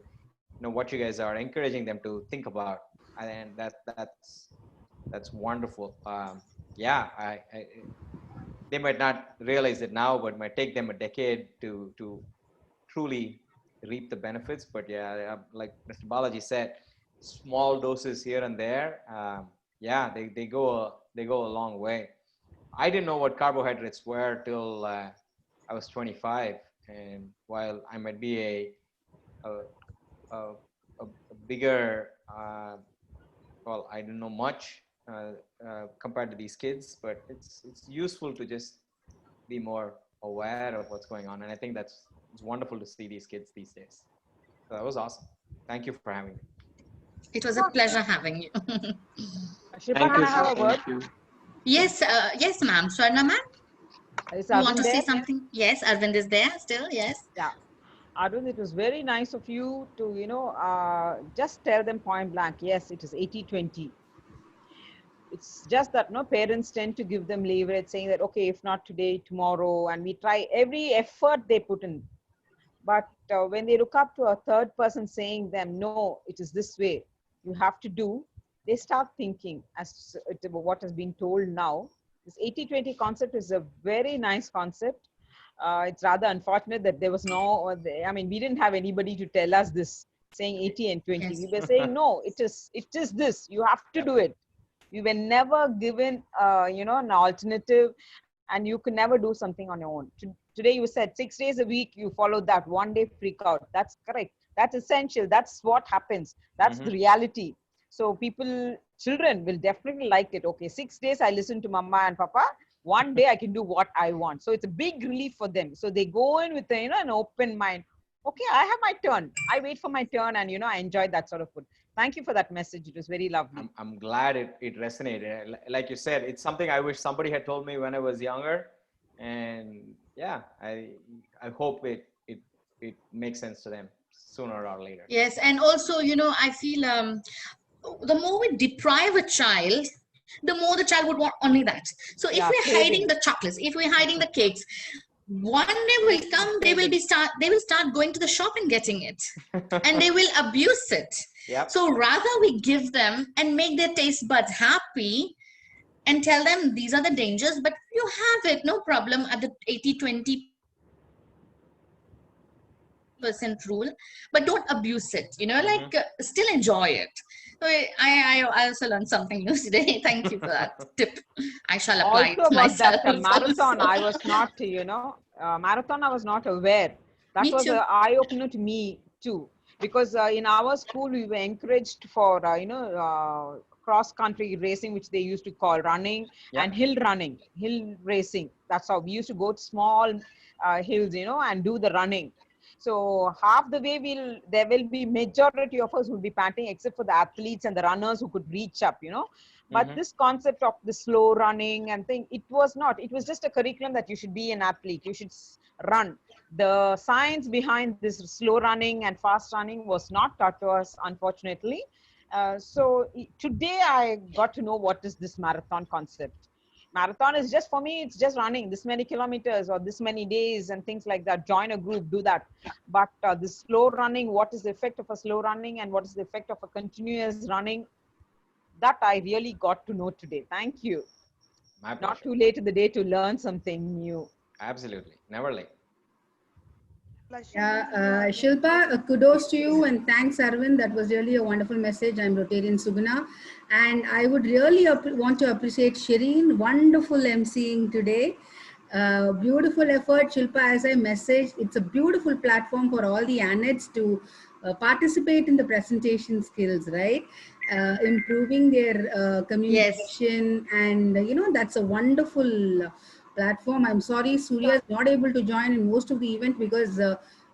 what you guys are encouraging them to think about, and that's wonderful. Yeah, they might not realize it now, but it might take them a decade to truly reap the benefits. But yeah, like Mr. Balaji said, small doses here and there, yeah, they go a long way. I didn't know what carbohydrates were till I was 25, and while I might be a bigger, well, I don't know much compared to these kids, but it's useful to just be more aware of what's going on, and I think it's wonderful to see these kids these days. So that was awesome. Thank you for having me. It was a pleasure having you. Thank you. Yes, yes, ma'am. Swarna, ma'am. Is You want Arvind to say there? something? Yes, Arvind is there still. Yes. Yeah. Arvind, it was very nice of you to, just tell them point blank, yes, it is 80-20. It's just that parents tend to give them leverage, saying that, okay, if not today, tomorrow, and we try every effort they put in. But when they look up to a third person saying them, no, it is this way, you have to do, they start thinking as to what has been told now. This 80-20 concept is a very nice concept. It's rather unfortunate that there was we didn't have anybody to tell us this, saying 80 and 20. Yes. We were saying, no, it is this, you have to do it. We were never given, an alternative, and you could never do something on your own. Today you said 6 days a week, you follow that, 1 day freak out. That's correct. That's essential. That's what happens. That's the reality. So children will definitely like it. Okay, 6 days I listen to mama and papa. 1 day I can do what I want. So it's a big relief for them. So they go in with an open mind. Okay, I have my turn. I wait for my turn, and I enjoy that sort of food. Thank you for that message. It was very lovely. I'm glad it resonated. Like you said, it's something I wish somebody had told me when I was younger. And yeah, I hope it makes sense to them sooner or later. Yes, and also, I feel the more we deprive a child, the more the child would want only that. So if we're hiding the chocolates, if we're hiding the cakes, one day will come, they will start going to the shop and getting it, and they will abuse it. Yep. So rather we give them and make their taste buds happy and tell them these are the dangers, but you have it, no problem, at the 80-20% rule, but don't abuse it, still enjoy it. So I also learned something new today. Thank you for that tip. I shall apply Also it about myself. that marathon, I was not, marathon, I was not aware. That Me was too. an eye-opener to me too. Because in our school, we were encouraged for, cross-country racing, which they used to call running, and hill racing. That's how we used to go to small hills, and do the running. So half the way there will be majority of us will be panting, except for the athletes and the runners who could reach up, But this concept of the slow running and thing, it was just a curriculum that you should be an athlete. You should run. The science behind this slow running and fast running was not taught to us, unfortunately. So today I got to know what is this marathon concept. Marathon is just, for me, it's just running this many kilometers or this many days and things like that. Join a group, do that. But the slow running, what is the effect of a slow running and what is the effect of a continuous running? That I really got to know today. Thank you. My pleasure. Not too late in the day to learn something new. Absolutely. Never late. Yeah, Shilpa, kudos to you and thanks, Arvind. That was really a wonderful message. I'm Rotarian Suguna. And I would really want to appreciate Shireen. Wonderful emceeing today. Beautiful effort, Shilpa, as I messaged. It's a beautiful platform for all the ANETs to participate in the presentation skills, right? Improving their communication. And, that's a wonderful platform. I'm sorry Surya is not able to join in most of the event because,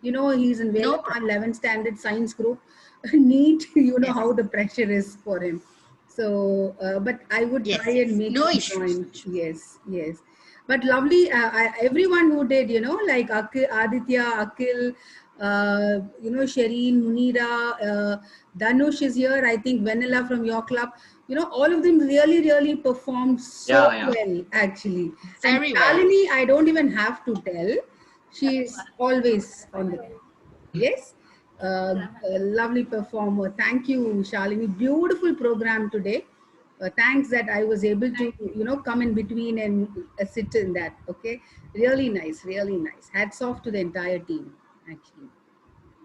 he's in No Vela 11th standard science group. NEET, how the pressure is for him. So, but I would try and make no him issues. join. Yes. But lovely, everyone who did, like Aditya, Akil, Shireen, Munira, Dhanush is here. I think Vanilla from your club. All of them really performed so well, actually. Very and well. Shalini, I don't even have to tell. She's always on the go. Yes. A lovely performer. Thank you, Shalini. Beautiful program today. Thanks that I was able to, come in between and sit in that. Okay. Really nice. Hats off to the entire team, actually.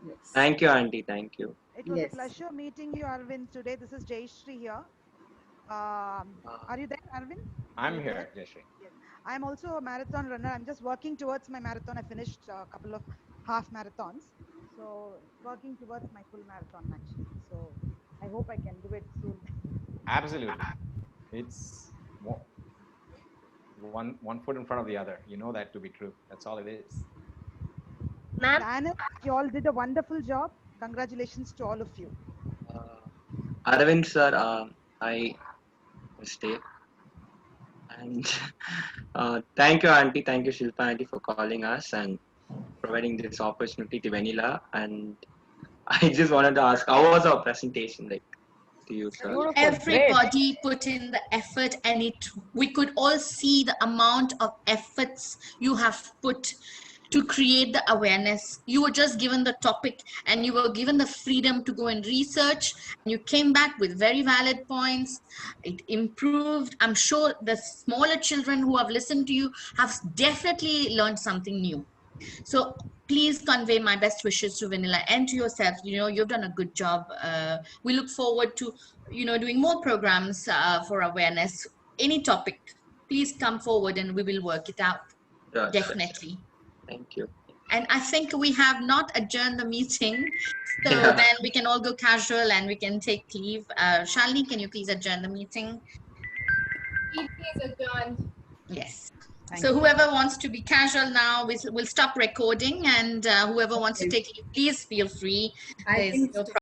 Yes. Thank you, Auntie. Thank you. It was a pleasure meeting you, Arvind, today. This is Jayashree here. Are you there, Arvind? I'm here, Jayashree. Yes. I'm also a marathon runner. I'm just working towards my marathon. I finished a couple of half marathons. So working towards my full marathon, actually. So I hope I can do it soon. Absolutely. It's one foot in front of the other. You know that to be true. That's all it is. Anna, you all did a wonderful job. Congratulations to all of you. Arvind sir, I stay. And thank you, Auntie. Thank you, Shilpa Auntie, for calling us and providing this opportunity to Vanilla. And I just wanted to ask, how was our presentation like to you, sir? Everybody put in the effort, and we could all see the amount of efforts you have put to create the awareness. You were just given the topic and you were given the freedom to go and research, and you came back with very valid points. It improved. I'm sure the smaller children who have listened to you have definitely learned something new. So please convey my best wishes to Vanilla and to yourself. You've done a good job. We look forward to, doing more programs for awareness. Any topic, please come forward and we will work it out. Sure, definitely. Sure. Thank you. And I think we have not adjourned the meeting. So then we can all go casual and we can take leave. Shalini, can you please adjourn the meeting? It is adjourned. Yes. So whoever wants to be casual now, we'll stop recording, and whoever wants to take leave, please feel free. There's no problem.